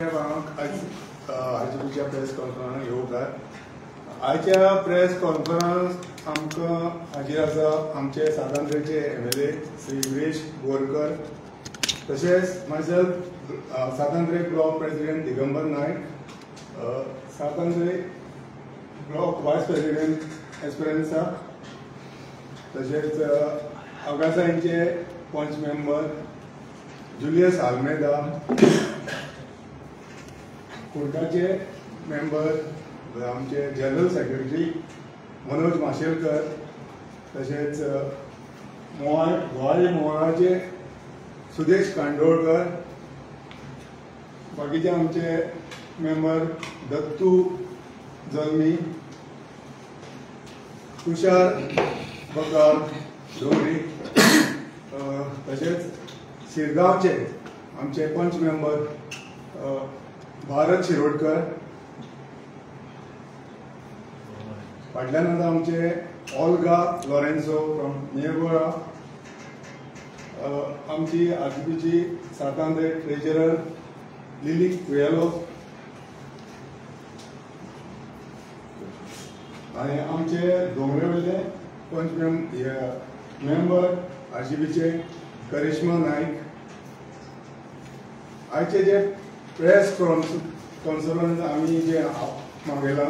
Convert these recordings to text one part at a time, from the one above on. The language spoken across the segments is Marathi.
आयच्या प्रेस कॉन्फरन्स येवकार आयच्या प्रेस कॉन्फरन्स आमकां हाजेर आसा आमचे सातांद्रेचे MLA श्री गिरीश बोरकर, तशेंच मायसेल्फ सातांद्रे ब्लॉक प्रेसिडेंट दिगंबर नायक, सातांद्रे ब्लॉक वायस प्रेसिडेंट एस्पिरन्सा, तशेंच अगासांचे पंच मेंबर जुलियस आल्मेदा, कोर्टाचे मेंबर आमचे जनरल सेक्रेटरी मनोज माशेलकर, तशेंच गोवाळे मोहळाचे सुदेश कांडोळकर, बाकीचे आमचे मेंबर दत्तू जल्मी, तुषार बकार डोंगरी, तशेंच शिरगांवचे आमचे पंच मेंबर भारत शिरोडकर, फाटल्यान आसा आमचे ऑल्गा लॉरेन्सो फ्रॉम नियरगोळा, आमची RGPची सातांद्रे ट्रेजरर लिली कुयेलो, आनी आमचे दोंगरे वयले पंच मेंबर RGPचे करिश्मा नायक. आयचे जे प्रेस कॉन्फरन्स आमी जे मागयला,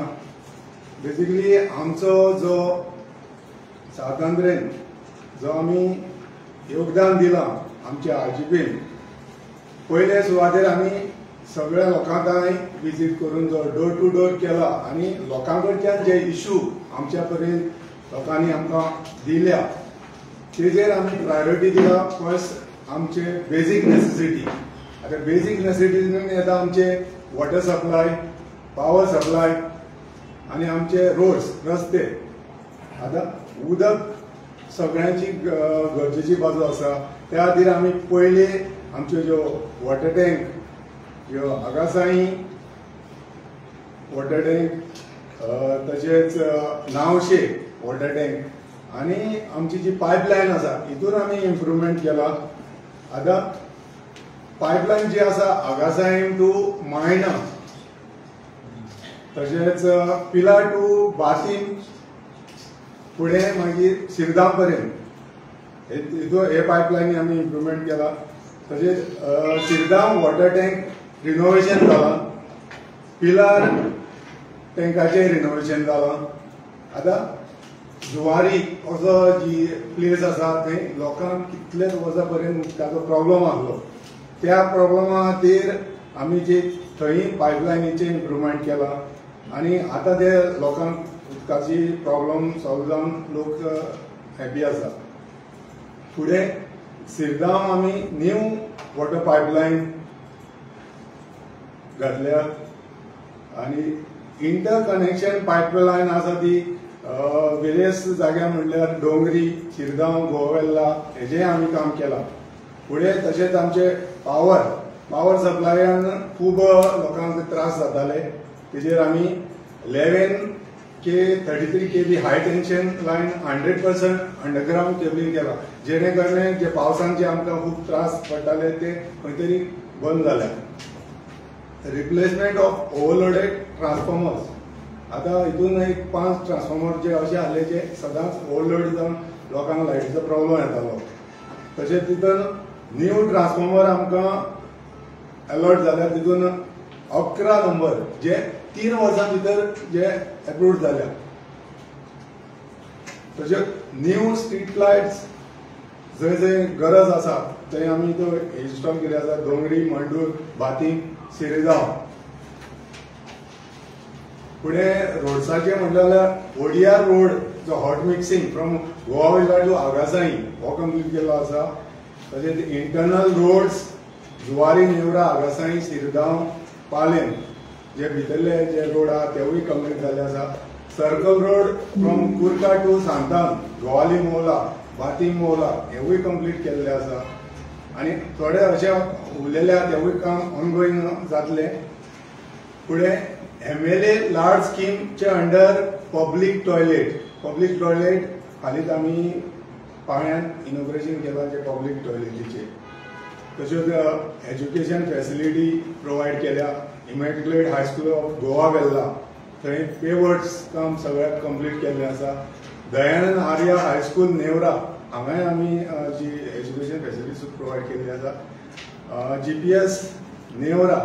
बेसिकली आमचो जो सातांद्रेन जो आमी योगदान दिलां आमच्या RGPन, पयले सुवातेर आमी सगळ्या लोकांक विजीट करून जो डोर टू डोर केला आनी लोकां कडच्यान जे इशू आमच्या पर्यंत लोकांनी आमकां दिल्या तेजेर आमी प्रायोरिटी दिला. फर्स्ट आमचे बेजीक नेसेसिटी. आता बेजीक नेसेसिटीन येता आमचे वॉटर सप्लाय, पावर सप्लाय आनी आमचे रोड्स रस्ते. आता उदक सगळ्यांची गरजेची बाजू आसा, त्या खातीर आमी पयले आमच्यो ज्यो वॉटर टँक ज्यो आगासाई वॉटर टँक, तशेंच नावशे वॉटर टँक आनी आमची जी पायपलायन आसा हितून आमी इम्प्रुवमेंट केला. आता पायपलायन जी आसा आगासाईम टू मायना, तशेंच पिलार टू बातीम, फुडें मागीर शिरगांव पर्यंत हे पायपलायनी आमी इम्प्रुवमेंट केला. तशेंच शिरगांव वॉटर टँक रिनोवेशन जालां, पिलार टँकाचें रिनोवेशन जालां. आता जुवारी असो जी प्लेस आसा थंय लोकांक कितलेच वर्सां पर्यंत उदकाचो प्रॉब्लम आसलो, त्या प्रॉब्लमा खातीर आमी जे थंय पायपलायनीचें इम्प्रुवमेंट केला आनी आतां ते लोकांक उदकाची प्रॉब्लम सॉल्व जावन लोक हॅपी आसा. फुडें शिरगांव आमी न्यू वॉटर पायपलायन घातल्या आनी इंटर कनेक्शन पायपलायन आसा ती वेरियस जाग्यार म्हणल्यार डोंगरी, शिरगांव, गोवेल्ला हेजें आमी काम केलां. फुडें तशेंच आमचे पावर सप्लायान खूब लोकांक त्रास जाताले, तेजेर आमी 11K 33kV हाय टेन्शन लायन 100% अंडरग्राउंड केबलिंग केला, जेणे कारणे जे पावसान जे आमकां खूब त्रास पडटाले ते खंय तरी बंद जाल्या. Replacement of overloaded transformers. आता हितून एक 5 ट्रान्सफॉर्मर जे अशे आसले जे सदांच ओवरलोड जावन लोकांक लायटीचो प्रॉब्लम येतालो. तशेंच तितून न्यू ट्रान्सफॉर्मर आमकां अलॉट जाल्यात, तितून 11 नंबर जे 3 वर्सां भितर जे एप्रूव्ड जाल्या. तशेंच न्यू स्ट्रीट लायट्स जंय जंय गरज आसा थंय आमी तो इन्स्टॉल केले आसा, डोंगरी, मंडूर, बातीम, शिरगांव. फुडें रोड्साचें म्हणलें जाल्यार ODR रोड जो hot mixing from Goa to Agassaim हो कंप्लीट केलो आसा. तशेंच इंटरनल रोड्स जुवारी, नेवरा, आगासाई, शिरगांव, पालेम जे भितरले जे रोड आहा तेवूय कंप्लीट जाल्ले आसा. Circle road from Curca to Santan, Goalim Moula, Batim मोला हेवूय कंप्लीट केल्ले आसा. आनी थोडे अशे उरलेले आहा तेवूय काम ऑनगोईंग जातले. फुडें MLA लार्ज स्कीमचे अंडर पब्लीक टॉयलेट हालींच आमी पाळ्यांत इनॉग्रेशन केलां जे पब्लीक टॉयलेटीचे. तशेंच एज्युकेशन फॅसिलिटी प्रोवायड केल्या. Immaculate high school of Goa Velha थंय पेवर्ड्स काम सगळ्याक कंप्लीट केल्लें आसा. दयानंद आर्या हायस्कूल नेवरा हांगाय आमी जी एज्युकेशन फॅसिलिटी प्रोवायड केल्ली आसा. GPS नेवरा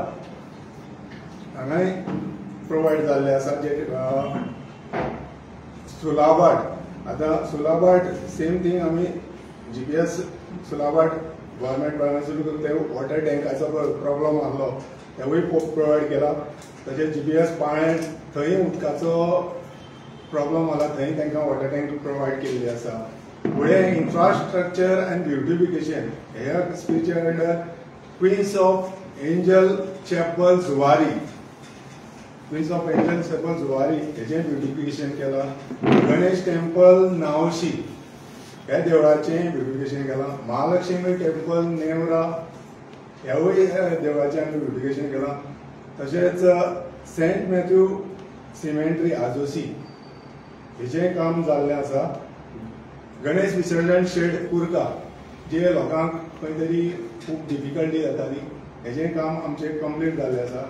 हांगाय प्रोवायड जाल्ले आसा. जे सुलाबाट आतां सुलाबाट सेम थिंग आमी GPS सुलाबाट गव्हर्मेंट प्रायमरी ते वॉटर टँकाचो प्रॉब्लम आहलो तेवूय प्रोवायड केला. तशेंच GPS पाळ्ळें थंय उदकाचो प्रॉब्लम आला, थंय तांकां वॉटर टँक प्रोवायड केल्ली आसा. फुडें इन्फ्रास्ट्रक्चर एंड ब्युटिफिकेशन ह्या स्पीचच्या under Queens of Angel chapel Zuari हेजें ब्युटिफिकेशन केलां. गणेश टेम्पल नावशी ह्या देवळाचें ब्युटिफिकेशन केलां. महालक्ष्मी टेम्पल नेवरा ह्यावूय देवळाचें आमी ब्युटिफिकेशन केलां. तशेंच सेंट मॅथ्यू सिमेंट्री आजोसी हेजें काम जाल्लें आसा. गणेश विसर्जन शेड कुर्का जे लोकांक खंय तरी खूब डिफिकल्टी जाताली हेजें काम आमचें कंप्लीट जाल्लें आसा.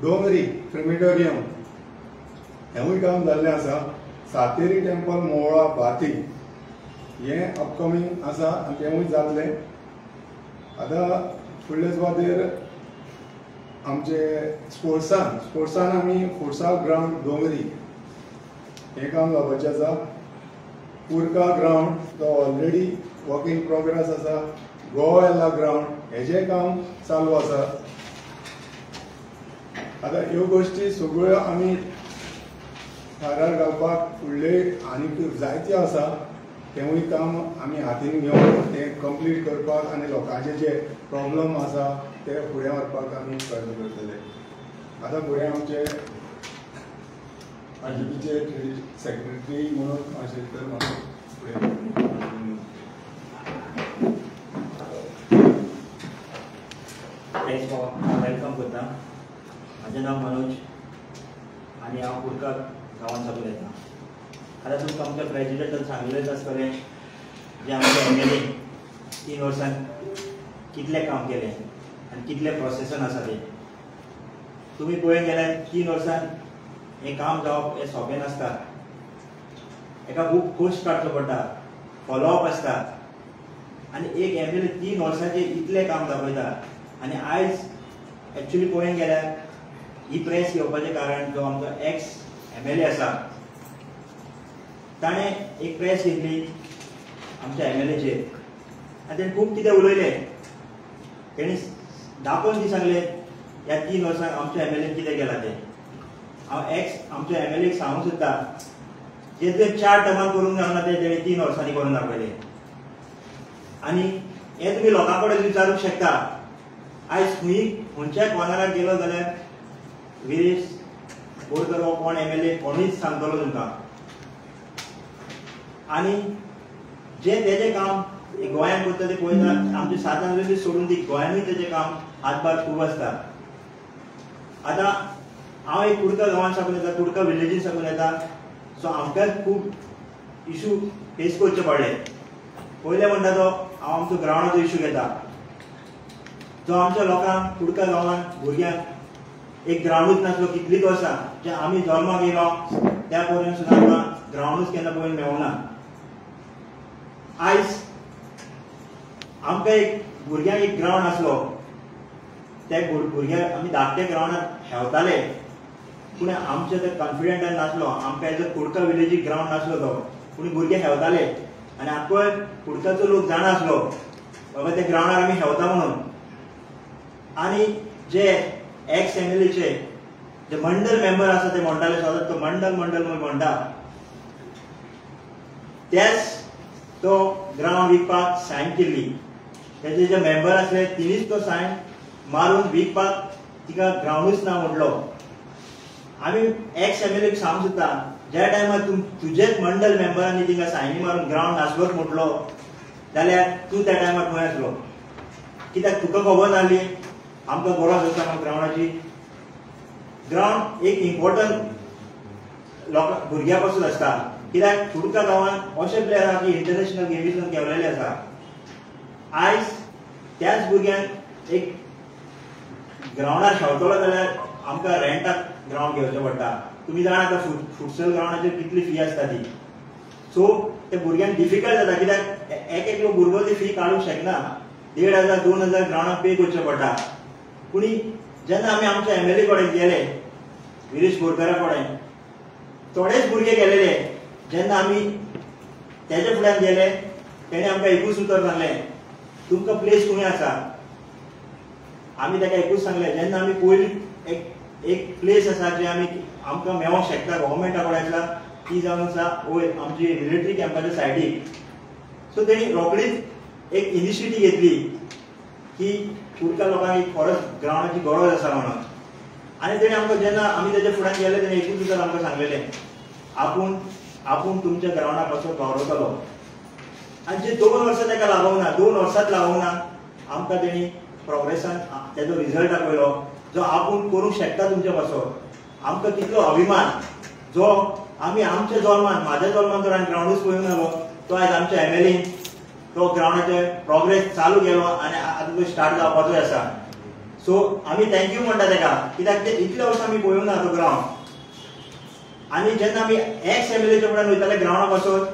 डोंगरी क्रिमेटोरियम हेवूय काम जाल्लें आसा. सातेरी टेम्पल मोळा बाती हें अपकमींग आसा आनी तेवूय जाल्लें. आतां फुडले सुवातेर आमचे स्पोर्ट्सान आमी फुटसाल ग्रावंड डोंगरी हें काम जावपाचें आसा. कुर्का ग्रावंड तो ऑलरेडी वर्क इन प्रोग्रेस आसा. गोवा वेल्ला ग्रावंड हेजें काम चालू आसा. आतां ह्यो गोश्टी सगळ्यो आमी थारार घालपाक फुडले आनीक जायत्यो आसा. तेवूय काम आमी हातीन घेवन तें कंप्लीट करपाक आनी लोकांचे जे प्रॉब्लम आसा ते फुडें व्हरपाक आमी प्रयत्न करतले. आतां फुडें आमचे आरजीपीचे सेक्रेटरी म्हणून माशेलकर म्हाका फुडें वेलकम करता. म्हजें नांव मनोज आनी हांव कुर्का गांवांत साकून येता. आतां तुमकां आमच्या प्रेजिडेंटान सांगिल्लेंच आसतलें जे आमचे MLA 3 वर्सां कितलें काम केलें आनी कितलें प्रोसेसान आसा तें. तुमी पळोवंक गेल्यार 3 वर्सां हें काम जावप हें सोंपें नासता. हेका खूब कश्ट काडचो पडटा, फॉलोअप आसता आनी एक MLA 3 वर्सांचें इतलें काम दाखयता. आनी आयज एक्चुअली पळोवंक गेल्यार ही प्रेस घेवपाचें कारण जो आमचो एक्स MLA आसा ताणें एक प्रेस घेतली आमच्या MLAचेर आनी ताणें खूब कितें उलयलें. ताणें दाखोवन ती सांगलें ह्या 3 वर्सांक आमच्या MLAन कितें केलां तें. हांव एक्स आमच्या MLAक सांगूंक सोदता जे तुवें 4 टर्मान करूंक जावना तें ताणें 3 वर्सांनी करून दाखयलें. आनी हें तुमी लोकां कडेन विचारूंक शकता. आयज खंयच्याय कॉर्नराक गेलो जाल्यार विरेश बोरकर हो कोण MLA कोणीच सांगतलो तुमकां. आनी जे तेजें काम गोंयांत करता तें पळयता आमचे सातान सोडून ती गोंयानूय तेजें काम हातभार खूब आसता. आतां हांव एक कुर्का गांवांत साकून येता, कुर्का विलेजीन साकून येता. सो आमकां खूब इशू फेस करचे पडले. पयले म्हणटा तो हांव आमचो ग्रावंडाचो इशू घेता. जो आमच्या लोकांक कुर्का गांवांत भुरग्यांक एक ग्रावंडूच नासलो कितलींच वर्सां. जे आमी जल्माक येयलो त्या पर्यंत सुद्दां आमकां ग्रावंडूच केन्ना पळोवन मेळूना. आयज आमकां एक भुरग्यांक एक ग्रावंड आसलो त्या भुरग्यांक आमी धाकटे ग्रावंडार खेळटाले पूण आमचे ते कॉन्फिडंटान नासलो. आमकां एज अ कुर्का विलेजीक ग्रावंड नासलो तो पूण भुरगे खेळटाले आनी आख्खो कुर्काचो लोक जाणा आसलो बाबा त्या ग्रावंडार आमी खेळटा म्हणून. आनी जे एक्स MLAचे जे मंडल मेंबर आसा ते म्हणटाले सदांच तो मंडल म्हणून म्हणटा. तेच तो ग्रावंड विकपाक सायन केल्ली. तेजे जे मेंबर आसले तिणीच तो सायन मारून विकपाक तिका ग्रावंडूच ना म्हटलो. आमी एक्स MLAक सांगूंक सोदता ज्या टायमार तुजेच मंडल मेंबरांनी तिका सायनी मारून ग्रावंड नासलोच म्हटलो जाल्यार तूं त्या टायमार खंय आसलो. कित्याक तुका खबर नासली आमकां गरज आसा ग्रावंडाची. ग्रावंड एक इम्पॉर्टंट लोकां भुरग्यां पासून आसता. कित्याक कुर्का गांवांत अशे प्लेयर आसा की इंटरनॅशनल गेमींतल्यान गेवलेले आसा. आयज त्याच भुरग्यांक एक ग्राउंडार खेळटलो जाल्यार आमकां रेंटाक ग्राउंड घेवचें पडटा. तुमी जाणा आतां फुटसल ग्राउंडाचेर कितली फी आसता ती. सो त्या भुरग्यांक डिफिकल्ट जाता कित्याक एक भुरगो ती फी काडूंक शकना. 1,500 2,000 ग्राउंडाक पे करचें पडटा. पूण जेन्ना आमी आमच्या MLA कडेन गेले, विरेश बोरकारा कडेन, थोडेच भुरगे गेलेले. जेन्ना आमी तेजे फुड्यान गेले, तेणें आमकां एकूच उतर सांगलें, तुमकां प्लेस खंय आसा. आमी ताका एकूच सांगलें, जेन्ना आमी पयली एक प्लेस आसा जे आमकां मेळोंक शकता गव्हर्मेंटा कडल्यान, ती जावन आसा वयर आमची मिलिटरी कॅम्पाच्या सायडीक. सो तेणी रोखडीच एक इनिशिएटीव घेतली की कुडका लोकांक एक परत ग्राउंडाची गरज आसा म्हणून. आनी तेणी आमकां जेन्ना आमी तेजे फुड्यान गेले, तेणें एकूच उतर आमकां सांगलेलें, आपूण तुमच्या ग्राउंडाक असो गौरवतलो. आनी जे 2 वर्सां ताका लागूंक ना, 2 वर्सांच लागूंक ना, आमकां तेणी प्रोग्रेसान तेजो रिजल्ट दाखयलो, जो आपूण करूंक शकता तुमच्या पासून. आमकां कितलो अभिमान, जो आमी आमच्या जल्मान, म्हाज्या जल्मान तर हांवें ग्राउंडूच पळोवंक नालो, तो आयज आमच्या MLA तो ग्राउंडाचे प्रोग्रेस चालू केलो आनी आतां तो स्टार्ट जावपाचो आसा. सो आमी थँक्यू म्हणटा ताका, कित्याक ते इतले वर्सां आमी पळोवंक ना तो ग्राउंड. आनी जेन्ना आमी एक्स MLAच्या फुड्यान वयताले ग्राउंडाक वचून,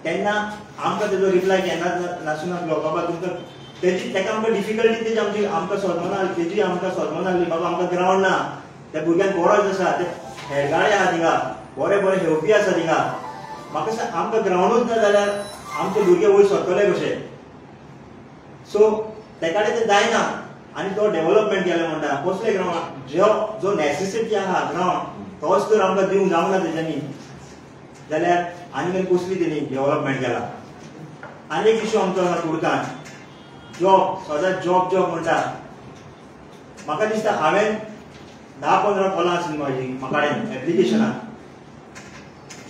तेन्ना आमकां तेजो रिप्लाय केन्नाच नासुनासलो. बाबा तुमकां तेका आमकां डिफिकल्टी तेजी आमकां सोदमना, तेजी आमकां सोदमना आसली. बाबा आमकां ग्राउंड ना, त्या भुरग्यांक गरज आसा, ते खेळगाडे आहा थिंगा, बरे बरे खेळपी आसा थिंगा. म्हाका आमकां ग्राउंडूच ना जाल्यार आमचे भुरगे वयर सरतले कशे. सो तेका ते जायना आनी तो डेव्हलपमेंट केलें म्हणटा. कसले ग्राउंड, जो नेसेसिटी आहा ग्राउंड तोच तर आमकां दिवंक जावना तेच्यांनी, जाल्यार आनी कसली तेणी डेव्हलपमेंट केला. आनी एक इश्यू आमचो आसा कुडकान, जॉब. सदांच जॉब म्हणटा. म्हाका दिसता हांवें 10-15 कॉलां आसलीं म्हाका एप्लिकेशनां.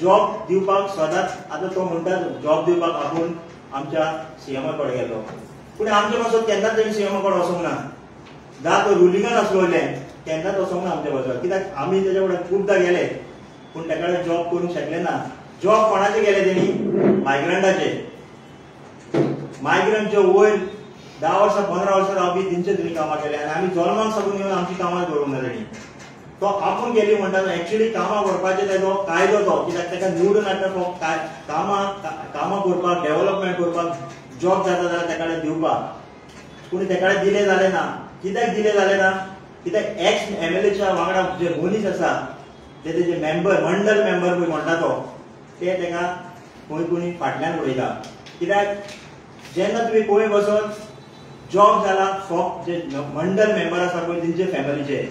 जॉब दिवपाक सदांच, आतां तो म्हणटा जॉब दिवपाक आपूण आमच्या CM कडेन गेलो, पूण आमच्या पासून केन्नाच तेणी CM कडेन वचोंक ना. तो रुलिंगान आसलोले केन्नाच वचोंक ना आमच्या पासून, कित्याक आमी तेजे कडेन खुबदां गेले, पूण तेका कडेन जॉब करूंक शकले ना. जॉब कोणाचे गेले तेणी, मायग्रंटाचे. मायग्रंट जे वयर 10 वर्सां 15 वर्सां रावपी तेंचे तेणी कामां केले, आनी आमी जल्माक साकून येवन आमची कामां दवरूंक ना तेणी. तो आपूण गेली म्हणटा एक्चुअली कामां करपाचें तेजो कायदो तो, कित्याक तेका निवडून हाडटा कामां करपाक, डेव्हलपमेंट करपाक, जॉब जाता जाल्यार तेका कडेन दिवपाक. पूण तेका कडेन दिलें जालें ना. कित्याक दिलें जालें ना, कित्याक एक्स MLAच्या वांगडा जे मनीस आसा, ते तेजे मेंबर, मंडल मेंबर पळय म्हणटा तो, ते तेका खंय कोणी फाटल्यान उडयता. कित्याक जेन्ना तुमी पळय वचोन जॉब जाला फक्त जे मंडल मेंबर आसा पळय तेंचे फॅमिलीचे,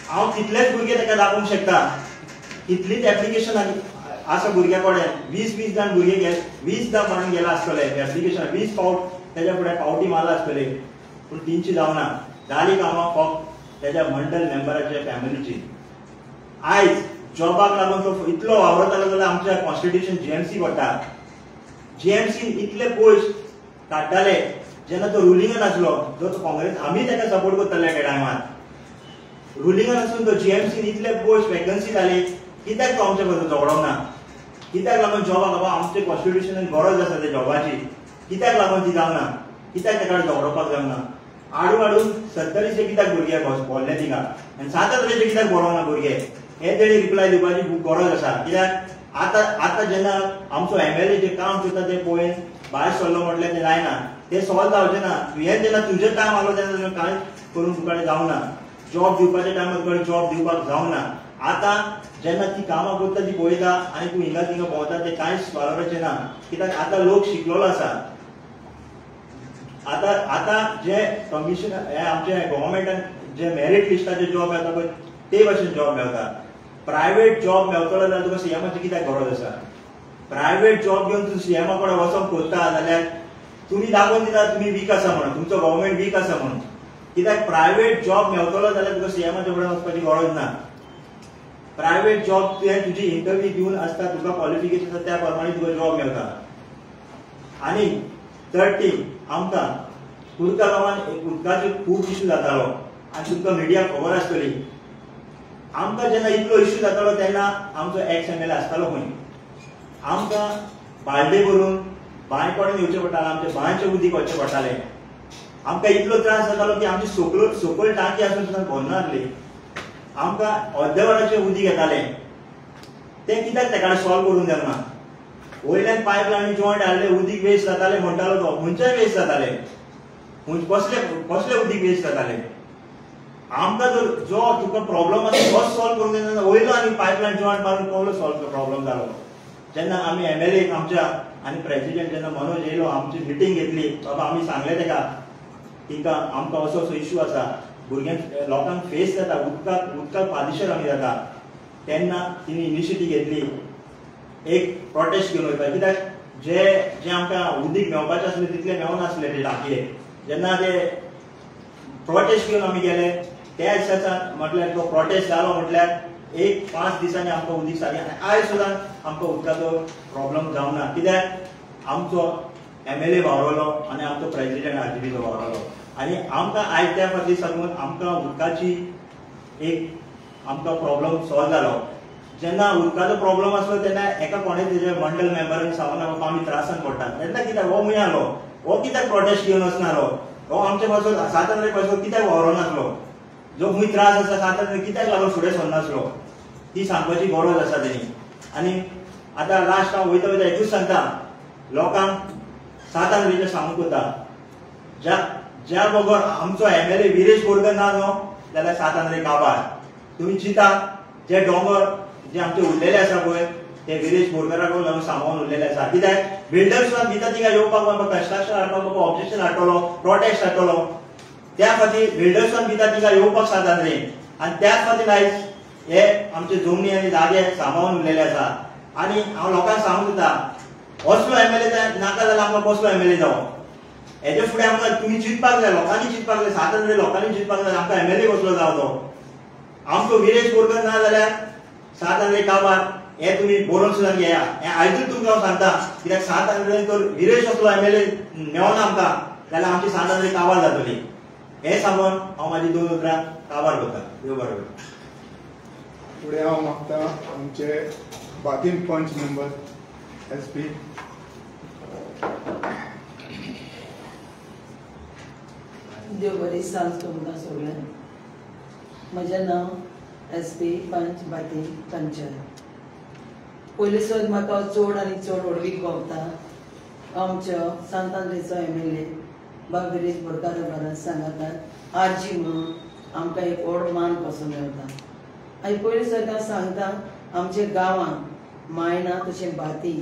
हांव तितलेच भुरगे ताका दाखोवंक शकता. तितलीच एप्लिकेशन आसा भुरग्या कडेन. 20 जाण भुरगे गेले, 20दा म्हणून गेला आसतले एप्लिकेशन, 20 फावट तेज्या फुडें पावटी मारला आसतले, पूण तेंची जावना. जाली कामां फक्त तेज्या मंडल मेंबराच्या फॅमिलीची. आयज जॉबाक लागून तो इतलो वावरतालो जाल्यार आमच्या कॉन्स्टिट्यूशन GMC पडटा. GMC इतले पयस काडटाले जेन्ना तो रुलिंगान आसलो, जो तो काँग्रेस, आमी ताका सपोर्ट करताले त्या टायमार. रुलिंगान आसून तो GMC इतले पोस्ट वॅकन्सी जाली, कित्याक तो आमच्या बद्दल झगडोंक ना. कित्याक लागून जॉबाक बाबा आमचे कॉन्स्टिट्यूशनान गरज आसा त्या जॉबाची, कित्याक लागून ती जावना, कित्याक ताका झगडोवपाक जावना. हाडून 70चे कित्याक भुरगे भरले थिंगा, आनी 7 कित्याक बरोवना भुरगे, हे तेणी रिप्लाय दिवपाची खूब गरज आसा. कित्याक आतां जेन्ना आमचो MLA जे काम करता ते पळोवन भायर सरलो म्हटल्यार ते जायना, ते सॉल्व जावचें ना. तुवें जेन्ना तुजें टायम आलो तेन्ना कांय करून तुका जावना. जॉब दिवपाच्या टायमार तुका जॉब दिवपाक जावना. आतां जेन्ना ती कामां करता ती पळयता आनी तूं हिंगा थिंगा भोंवता, ते कांयच बरोबरचें ना. कित्याक आतां लोक शिकलेलो आसा. आतां जे कमिशन हे आमचे गव्हर्मेंटान जे मेरिट लिस्टाचे जॉब मेळटा पळय ते भाशेन जॉब मेळटा. प्रायवेट जॉब मेळटलो जाल्यार तुका CMची कित्याक गरज आसा. प्रायवेट जॉब घेवन तूं CM कडेन वचोन कोत्ता जाल्यार तुमी दाखोवन दिता तुमी वीक आसा म्हणून, तुमचो गव्हर्मेंट वीक आसा म्हणून. कित्याक प्रायवेट जॉब मेळटलो जाल्यार तुका CMच्या फुड्यान वचपाची गरज ना. प्रायवेट जॉब तुवें तुजी इंटरव्यू दिवन आसता, तुका क्वॉलिफिकेशन आसा त्या प्रमाणे तुका जॉब मेळटा. आनी थर्ड थिंग, आमकां कुडका गांवांत उदकाचो खूब इश्यू जातालो आनी तुमकां मिडिया खबर आसतली. आमकां जेन्ना इतलो इश्यू जातालो तेन्ना आमचो एक्स MLA आसतालो खंय. आमकां बालदे करून बांय पडून येवचें पडटालें, आमचे बांयचें उदीक वचचें पडटालें. आमकां इतलो त्रास जातालो की आमची सकयल टांकी आसून सुद्दां भरना आसली. आमकां अर्दे वराचें उदीक येतालें. तें कित्याक तेका सॉल्व करून दिवंक ना? वयल्यान पायपलायनी जॉयंट हाडलें, उदीक वेस्ट जातालें म्हणटालो तो, खंयचेंय वेस्ट जातालें. कसलें उदीक वेस्ट जातालें. आमकां जो तुका प्रॉब्लम आसा तोच सॉल्व करून दिना, वयलो आनी पायपलायन जॉयंट मारून कसलो प्रॉब्लम जालो. जेन्ना आमी MLA आमच्या आनी प्रेसिडेंट जेन्ना मनोज येयलो, आमची मिटींग घेतली, बाबा आमी सांगलें तेका तिका आमकां असो असो इश्यू आसा, भुरग्यांक लोकांक फेस जाता, उदकाक पादेशर आमी जाता. तेन्ना तिणी इनिशिएटीव घेतली, एक प्रोटेस्ट घेवन वयता. कित्याक जे आमकां उदीक मेळपाचें आसलें तितलें मेळनासलें ते टांकयेक. जेन्ना ते प्रोटेस्ट घेवन आमी गेले, त्या दिसाचा म्हटल्यार तो प्रोटेस्ट जालो म्हटल्यार एक 5 दिसांनी आमकां उदीक सारकें. आयज सुद्दां आमकां उदकाचो प्रॉब्लम जावना. कित्याक आमचो MLA वावरलो आनी आमचो प्रेसिडेंट RGPचो वावरलो. आनी आमकां आयज त्या फाटी साकून आमकां उदकाची एक आमकां प्रॉब्लम सॉल्व जालो. जेन्ना उदकाचो प्रॉब्लम आसलो तेन्ना एका कोणें तेजे मंडल मेंबरान सांगून बाबा आमी त्रासान पडटा. तेन्ना कित्याक हो मुयालो, हो कित्याक प्रोटेस्ट घेवन वचनालो, हो आमचे पासून स्वातंत्र्य पासून कित्याक वावरनासलो, जो खूंय त्रास आसा स्वातंत्र्य कित्याक लागून फुडें सरनासलो, ती सांगपाची गरज आसा तेणी. आनी आतां लास्ट हांव वयता वयता एकूच सांगता, लोकांक स्वातंत्र्याचें सांगूंक वता. ज्या बरोबर आमचो MLA विरेश बोरकर ना न्हू जाल्यार स्वातंत्र्य काबार. तुमी चिंता जे दोंगर जे आमचे उरलेले आसा पळय ते विरेश बोरकाराक लागून सांबाळून उरलेले आसा. कित्याक बिल्डर्स भितर तिका येवपाक कन्स्ट्रक्शन हाडपाक ऑब्जेक्शन हाडटलो, प्रोटेस्ट हाडटलो. त्या खातीर बिल्डर्सान भितर तिका येवपाक स्वातंत्र्य. आनी त्याच खातीर आयज हे आमचे जमनी आनी जागे सांबाळून उरलेले आसा. आनी हांव लोकांक सांगूंक सोदता, असलो MLA नाका जाल्यार आमकां कसलो MLA जावं. हेजे फुडें आमकां तुमी चिंतपाक जाय, लोकांनी चिंतपाक जाय, स्वातंत्र्य लोकांनी चिंतपाक जाय, आमकां MLA कसलो जावं तो. आमचो विरेश बोरकर ना जाल्यार स्वातंत्र्य काबार हे तुमी बरोवन सुद्दां घेया. हें आयजूच तुमकां हांव सांगता. कित्याक स्वातंत्र्यान तर विरेश असलो MLA मेळना आमकां जाल्यार आमची स्वातंत्र्य काबार जातली. हें सांगून हांव म्हाजी 2 उतरां काबार करता. देव बरें करूं. फुडें हांव मागता आमचे बातीम पंच मेंबर SP देव बरी सांज तुमकां सगळ्यांक. म्हजें नांव SP पंच बातीम पंचायत. पयलीं सुद्दां म्हाका चड आनी चड व्हडवीक भोंवता आमचो सांतांद्रेचो MLA बाब विरेश बोरकार बारा सांगातात आजी म्हणून आमकां एक व्हड मान पासून मेळटा. आनी पयलीं सुद्दां सांगता आमच्या गांवांत मायना तशें बाती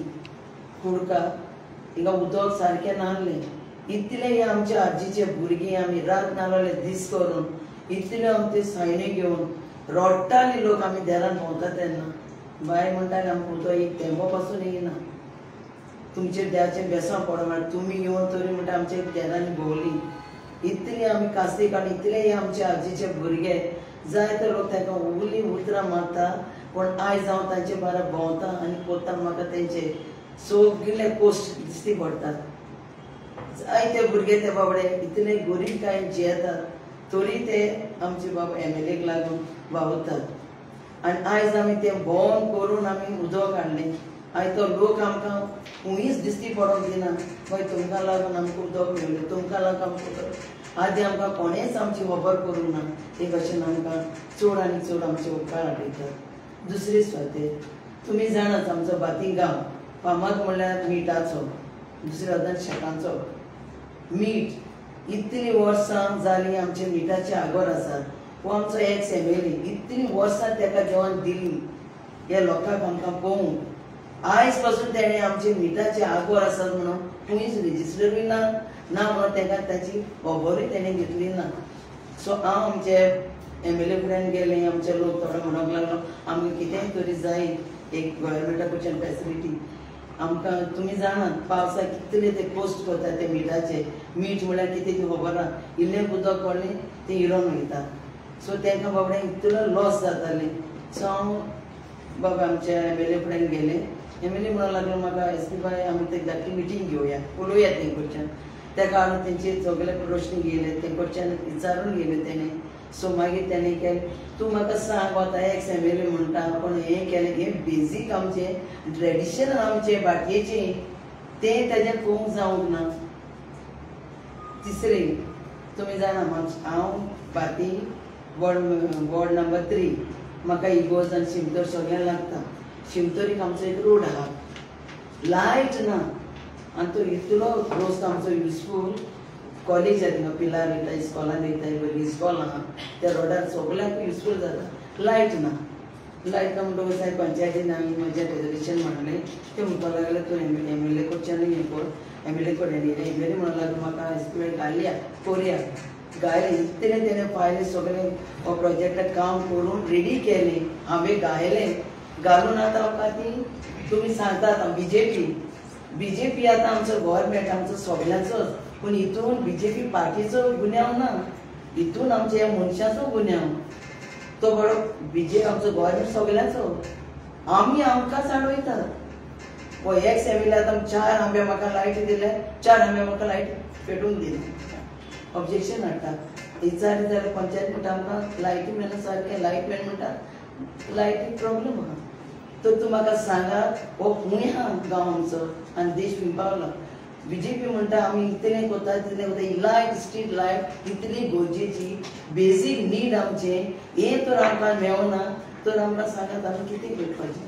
कुडका हिंगा उदक सारकें नासलें. इतले आमच्या आजीचे भुरगीं आमी रात नाजाल्यार दीस करून इतल्यो आमचे सायण्यो घेवन रडटाली लोक. आमी देरान भोंवता तेन्ना बाय म्हणटाली आमकां उदक एक थेंबो पासून येयना, तुमचे देवाचें बेसांव पडो. तुमी येवन तरी म्हणटा आमच्या देरांनी भोंवली. इतली आमी कास्तीक आनी इतले आमचे आजीचे भुरगे जायते लोक ताका उगली उतरां मारता. पूण आयज हांव तांचे बारा भोंवता आनी पळोवता म्हाका तेंचे सगळे पोस्ट दिश्टी पडटात. जायते भुरगे ते बाबडे इतले गरीबकाय जियेतात तरी ते आमचे बाबा MLAक लागून वावरतात. आनी आयज आमी तें भोंवन करून आमी उदक हाडलें. आयज तो लोक आमकां खंयच दिश्टी पडोंक दिना. पळय तुमकां लागून आमकां उदक मेळ्ळें, तुमकां लागून आमकां आदी आमकां कोणेंच आमची खबर करूंक ना. ते भशेन आमकां चड आनी चड आमचे उपकार आठयतात. दुसरे सुवातेर तुमी जाणात आमचो बाती गांव फामाद म्हणल्यार मिठाचो, दुसरे वतान शेतांचो. मीठ इतली वर्सां जालीं आमचे मिठाचे आगोर आसात. हो आमचो एक्स MLA इतली वर्सां ताका जेवण दिली हे लोकांक आमकां पळोवंक. आयज पासून तेणें आमचे मिठाचे आगोर आसात म्हणून खंयच रेजिस्टरूय ना म्हणून ताका ताची खबरूय तेणें घेतली ना. सो हांव आमचे MLA फुड्यान गेलें. आमचे लोक थोडे म्हणूंक लागलो आमकां कितेंय तरी जाय एक गव्हर्मेंटा कडच्यान फॅसिलिटी. आमकां तुमी जाणात पावसाक कितले ते पोस्ट करता ते मिठाचे. मीठ म्हळ्यार कितें ती खबर ना. इल्लें उदक पडलें तें इरोन वयता. सो तांकां बाबड्यांक इतलो लॉस जातालें. सो हांव बाबा आमच्या MLA फुड्यान गेलें. MLA म्हणूंक लागलो म्हाका SP बाय आमी ते धाकटी मिटींग घेवया, उलोवया ते कडच्यान. ताका हाडून तेंचे सगळे प्रश्न घेयले, ते कडच्यान विचारून घेयले तेणें. सो मागीर तेणें केलें तूं म्हाका सांग वता एक्स MLA म्हणटा पण हें केलें हें बेजीक आमचें ट्रेडिशन आमचें बाटयेचें ते तेजें पळोवंक जावंक ना. तिसरें तुमी जाणा हांव बाती वॉर्ड नंबर 3 म्हाका इगोज आनी शिमतोर सगळ्यांक लागता. शिमतोरीक आमचो एक रोड आहा, लायट ना आनी तो इतलो रोस्ट आमचो युजफूल. कॉलेज आहा थिंगा पिलार वयता, इस्कॉलान वयताय भुरगीं, इस्कॉल आहा त्या रोडार सगळ्यांक युजफूल जाता. लायट ना म्हणटकूच साहेब पंचायतीन हांवें म्हजें रेजोल्युशन मांडलें. ते म्हणपाक लागले तूं MLA कडच्यान हें कर, MLA कडेन MLA म्हणूंक लागलो म्हाका एस्टिमेट घालया कोरया. गायले इतले तेणें फायले सगळें हो प्रोजेक्टाक काम करून रेडी केलें. हांवें गायलें घालून आतां म्हाका ती तुमी सांगतात BJP आतां आमचो गव्हर्मेंट आमचो सगळ्यांचोच, पूण हितून BJP पार्टीचो गुन्यांव ना, हितून आमच्या ह्या मनशाचो गुन्यांव. तो बरो BJP आमचो गव्हर्मेंट सगळ्यांचो, आमी आमकांच आडवयतात. हो एक्स MLA आतां 4 आंबे म्हाका लायट दिले, 4 आंबे म्हाका लायट पेटून दिले. ऑब्जेक्शन हाडटा. विचारलें जाल्यार पंचायत म्हणटा आमकां लायटी मेळना सारकें, लायट मेळ म्हणटा लायटीक प्रॉब्लेम आहा. तर तूं म्हाका सांगात हो पुणे आहा गांव आमचो आनी देश पावला. BJP म्हणटा आमी इतलें कोता ही लायट, स्ट्रीट लायट इतली गरजेची बेजीक नीड आमचें, हें तर आमकां मेळना तर आमकां सांगात आमी कितें करपाचें.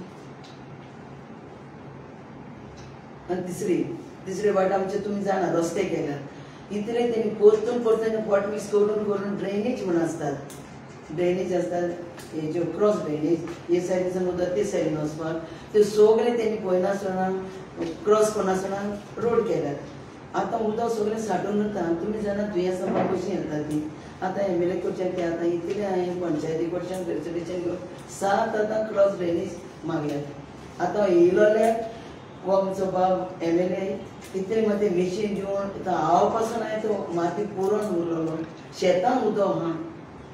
आनी तिसरे वाट आमचे तुमी जाणा रस्ते केल्यात. इतले तेणी परतून पोट मिक्स करून ड्रेनेज म्हूण आसतात, ड्रेनेज आसतात हेज्यो क्रॉस ड्रेनेज, हे सायडीच्यान उदक ते सायडीन वचपाक, ते सगळे तेणी पळयनासतना क्रॉस करनासतना रोड केल्यात. आतां उदक सगळें साठोवन उरता. तुमी जाणा दुयेंसां बाबा कशीं येता ती. आतां MLA कडच्यान ते आतां इतले हांवें पंचायती कडच्यान रेजोल्युशन घेवन 7 आतां क्रॉस ड्रेनेज मागल्यात. आतां येयलोले हो आमचो बाब MLA इतले मागीर मेशीन घेवन हांव पासून हांवें तो माती पुरोन उरलोलो. शेतान उदक आहा,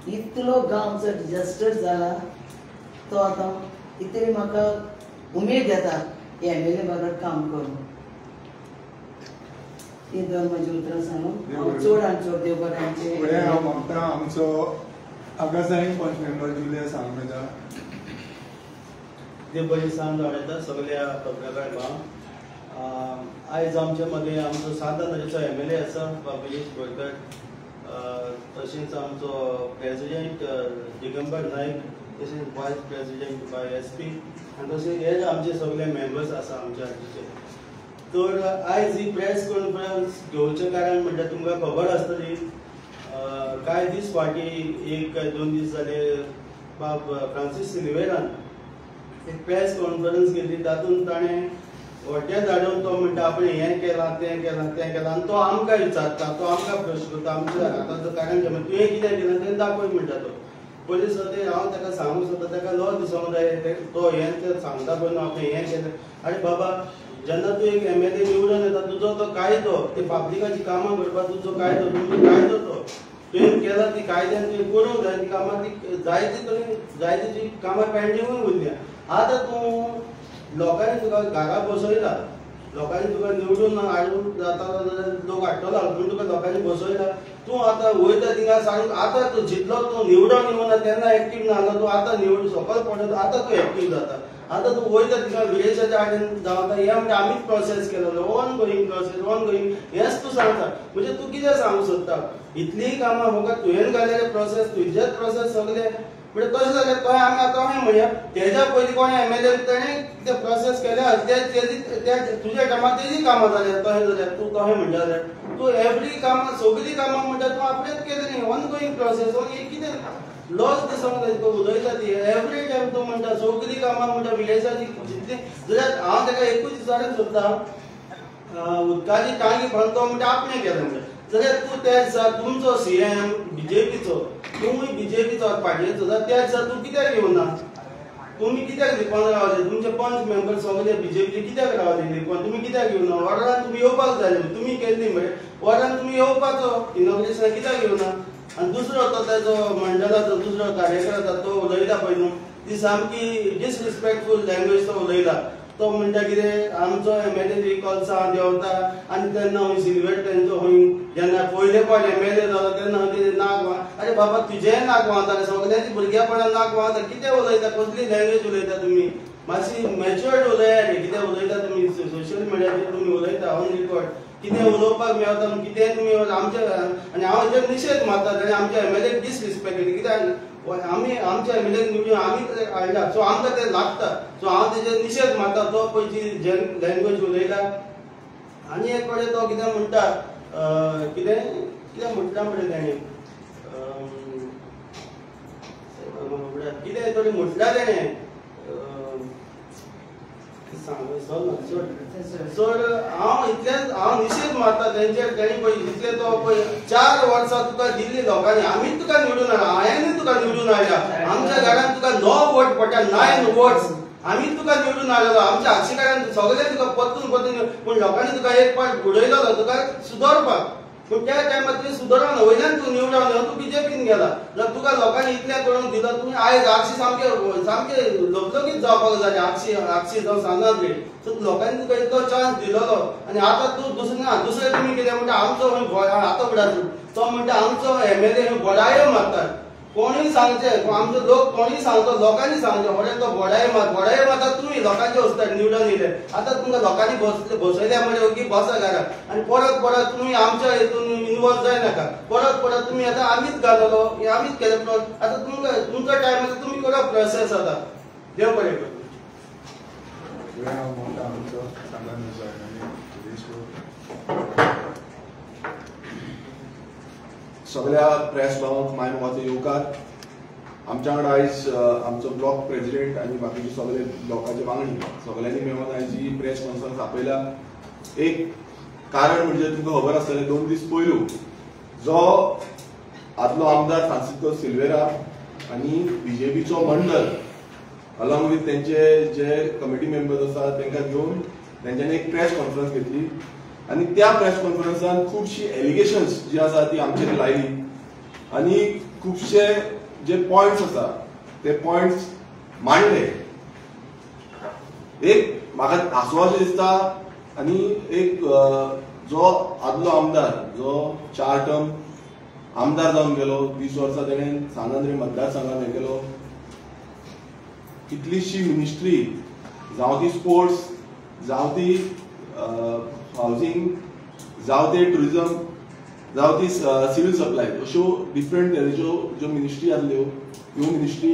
इतलो गांव आमचो डिजास्टर जाला. तो आतां इतली म्हाका उमेद येता MLA बरोबर काम करून. ही दोन म्हजी उतरां सांगून हांव चड आनी चड देव बरें. फुडें हांव मागता आमचो आगासायन पंच मेंबर जुलिया सांगमेजा. देव बरी सांग आवडटा सगळ्या पत्रकारांक. आयज आमचे मदीं आमचो 7 तारखेचो MLA आसा बाबुलीश बोरकर, तशेंच आमचो प्रेसिडेंट दिगंबर नायक, तशेंच वायस प्रेसिडेंट बाय SP आनी तशेंच हे आमचे सगळे मेंबर्स आसा आमच्या हाचेचे. तर आयज ही प्रेस कॉन्फरन्स घेवचें कारण म्हणल्यार तुमकां खबर आसतली कांय दीस फाटीं 1-2 दीस जाले बाब फ्रांसीस सिल्वेरान एक प्रेस कॉन्फरन्स केली. तातूंत ताणें हॉटेल धाडून तो म्हणटा आपण हें केलां तें केलां आनी तो आमकां विचारता, तो आमकां प्रश्न करता आमच्या आतां कारण तुवें कितें केलां तें दाखय म्हणटा तो. पयलीं सद्या हांव ताका सांगूंक सोदता ताका लज दिसूंक जाय तो हें तें सांगता पळय न्हू आपणें हें केलें. आनी बाबा जेन्ना तूं एक MLA निवडून येता तुजो तो कायदो, ते पब्लिकाची कामां करपाक तुजो कायदो, तुमचो कायदो तो तुवें केला ती कायद्यान तुवें करूंक जाय. ती कामां ती जायती जी कामां पेंडिंगूय उरल्या. आतां तूं लोकांनी तुका घरा बसयला, लोकांनी तुका निवडून हाडून जाता जाल्यार लोक हाडटलो पूण तुका लोकांनी बसयला. तूं आतां वयता थिंगा सांग आतां तूं जितलो तूं निवडून येवना तेन्ना एक्टीव नासलो, तूं आतां निवड सकयल पडत आतां तूं एक्टीव जाता. आतां तूं वयता थिंगा विलेजाच्या आडेन जावं हें म्हणजे आमीच प्रोसेस केलेलो ऑन गोईंग हेंच तूं सांगता. म्हणजे तूं कितें सांगूंक सोदता? इतलीं कामां फकत तुवें घालेले प्रोसेस, तुजेच प्रोसेस सगळे म्हणजे तशें जाल्यार तो आमी आतां अशें म्हणया तेज्या पयलीं कोणें MLA ताणें कितें प्रोसेस केल्या तुज्या टायमार तेजी कामां जाल्यार तशें जाल्यार तूं तशें म्हणटा जाल्यार तूं एवरी कामां सगळीं कामां म्हणटा तूं आपणेच केलेलीं ऑन गोईंग प्रोसेस. कितें लॉस दिसूंक जाय तुका उलयता ती एवरी टायम तूं म्हणटा सगळीं कामां म्हणटा विलेजाची जितली जाल्यार हांव ताका एकूच विचारूंक सोदतां उदकाची टांकी बांदतो म्हणटा आपणें केलें म्हणटा जाल्यार तूं त्या दिसा तुमचो CM BJPचो तुमी BJPचो पार्टीचो जाल्यार त्या दिसा तूं कित्याक येवना? तुमी कित्याक लिपोन रावले? तुमचे पंच मेंबर सगळे BJP कित्याक रावले लिपोन? तुमी कित्याक येवना? ऑर्डरान तुमी येवपाक जाय, तुमी केल्ली म्हणजे ऑर्डरान तुमी येवपाचो इनॉग्रेशन कित्याक येवना? आनी दुसरो तो तेजो मंडळाचो दुसरो कार्यकर्ता तो उलयता पळय न्हू ती सामकी डिसरिस्पेक्टफूल लँग्वेज तो उलयता. तो म्हणटा कितें आमचो MLA रिकॉल्सा देंवता आनी तेन्ना हूंय सिल्वेट तेंचो हूंय जेन्ना पयले फावट MLA जालो तेन्ना हूंय तेजें नाक आरे बाबा तुजेंय नाक व्हांवतालें सगळ्यांची भुरग्यापणान नाक व्हांवता. कितें उलयता? कसली लँग्वेज उलयता तुमी? मातशी मॅच्युअर्ड उलयात कितें उलयता तुमी सोशल मिडियाचेर तुमी उलयता ऑन रिकॉर्ड कितें उलोवपाक मेळटा कितें तुमी आमचे आनी हांव हेचेर निशेध मारता ताणें आमच्या एमएलएक डिसरिस्पेक्ट केली कित्याक आमी आमच्या एमएलएक निवडून आमी हाडला सो आमकां तें लागता सो हांव तेजेर निशेध मारता तो पयची लँग्वेज उलयला आनी एक कडेन तो कितें म्हणटा कितें म्हटला म्हणटा ताणें कितें तरी म्हटला ताणें सर हांव निशेध मारता तेंचेर तेणी पळय जितले तो पळय 4 वर्सां तुका दिल्ली लोकांनी आमीच तुका निवडून हाडला हांवेंच तुका निवडून हाडला आमच्या घरांत तुका 9 वोट पडटा 9 वोट्स आमीच तुका निवडून हाडलो आमच्या आक्षिकारान सगळे तुका परतून पूण लोकांनी तुका एक पार्ट घडयलो तुका सुदारपाक पूण त्या टायमार तुवें सुदारना वयल्यान तूं निवडून तूं बीजेपीन गेला जाल्यार तुका लोकांनी इतलें करून दिलो तुमी आयज आक्षी सामके लोकलोकीत जावपाक जाय आक्षी जावं सांगात रे सो लोकांनी तुका इतलो चान्स दिलोलो आनी आतां तूं दुसरें तुमी कितें म्हणटा आमचो आतां फुडार तो म्हणटा आमचो एमएलए बोडायो मारता कोणीय सांगचें आमचो लोक कोणीय सांगतो लोकांनी सांगचें व्हडे तो बोडायो मारता तुमी लोकांचे वस्तार निवडून येयले आतां तुमकां लोकांनी बसयल्या म्हणजे ओगी बसा घरा आनी परत तुमी आमच्या हितून इनवॉल्व जायनाका परत तुमी आतां आमीच घाललो आमीच केलें आतां तुमचो टायम आसा तुमी करप प्रोसेस आतां देव बरें कर सगळ्या प्रेस भावांक मायमोगाचो येवकार आमच्या वांगडा आयज आमचो ब्लॉक प्रेसिडेंट आनी बाकीचे सगळे ब्लॉकाचे वांगडी सगळ्यांनी मेळून आयज ही प्रेस कॉन्फरन्स आपयल्या एक कारण म्हणजे तुमकां खबर आसतलें 2 दीस पयलू जो आदलो आमदार फ्रांसिस्को सिल्वेरा आनी बीजेपीचो मंडळ अलॉंग विथ तेंचे जे कमिटी मेंबर्स आसात तांकां घेवन तेंच्यांनी एक प्रेस कॉन्फरन्स घेतली आनी त्या प्रेस कॉन्फरन्सान खुबशी एलिगेशन्स जी आसा ती आमचेर लायली आनी खुबशे जे पॉयंट्स आसा ते पॉयंट्स मांडले एक म्हाका हांसोवशें दिसता आनी एक जो आदलो आमदार जो 4 टर्म आमदार जावन गेलो 20 वर्सां तेणें सांगांद्री मतदारसंघात हें केलो कितलीशी मिनिस्ट्री जावं ती स्पोर्ट्स जावं ती हावसिंग जावं ते टुरिजम जावं ती सिव्हिल सप्लाय अश्यो डिफरंट तरेच्यो ज्यो मिनिस्ट्री आसल्यो ह्यो मिनिस्ट्री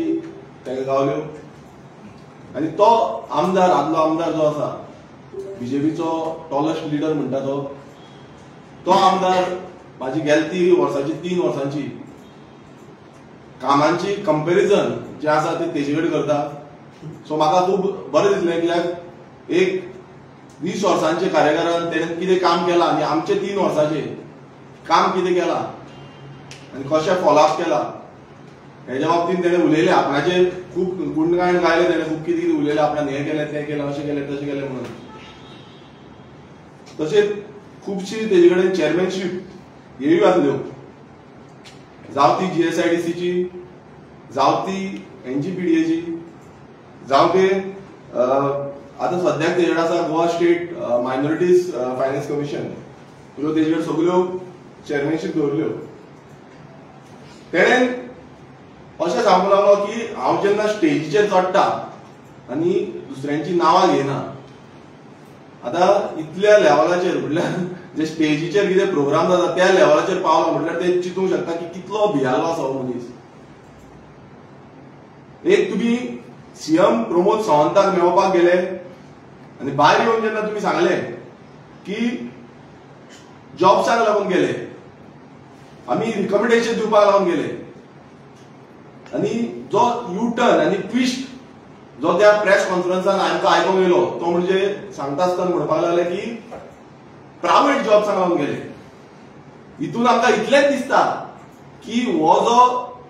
ताका गावल्यो आनी तो आमदार आदलो आमदार जो आसा बीजेपीचो टॉलेस्ट लिडर म्हणटा तो आमदार म्हाजी गेलती वर्साची 3 वर्सांची कामांची कंपॅरिजन जे आसा ते तेजे कडेन करता सो म्हाका खूब बरें दिसलें कित्याक एक 20 वर्सांचे कार्यकारान तेणें कितें काम केलां आनी आमचे 3 वर्सांचे काम कितें केलां आनी कशें फॉलोअप केलां हेच्या बाबतींत तेणें उलयलें आपणाचेर खूब गुणगाण गायलें तेणें खूब कितें कितें उलयलें आपणान हें केलें तें केलें अशें केलें तशें केलें म्हणून तशेंच खुबशी तेजे कडेन चेअरमॅनशीप हेय आसल्यो जावं ती GSIDCची जावं ती NGPDAची जावं ते आतां सद्याक तेजे कडेन आसा Goa state minorities finance commission ह्यो तेजे कडेन सगळ्यो चेअरमॅनशीप दवरल्यो तेणें अशें सांगूंक लागलो की हांव जेन्ना स्टेजीचेर चडटा आनी दुसऱ्यांची नांवां घेयना आतां इतल्या लेवलाचेर म्हटल्यार जे स्टेजीचेर कितें प्रोग्राम जाता त्या लेवलाचेर पावलो म्हटल्यार ते चिंतूंक शकता की कितलो भियालो आसा हो मनीस एक तुमी CM प्रमोद सावंताक मेळोवपाक गेले आनी भायर येवन जेन्ना तुमी सांगलें की जॉब्साक लागून गेले आमी रिकमेंडेशन दिवपाक लागून गेले आनी जो यू टर्न आनी ट्विस्ट जो त्या प्रेस कॉन्फरन्सान आमकां आयकूंक येयलो तो म्हणजे सांगता आसतना म्हणपाक लागले की प्रायव्हेट जॉब्साक लागून गेले हितून आमकां इतलेंच दिसता की हो जो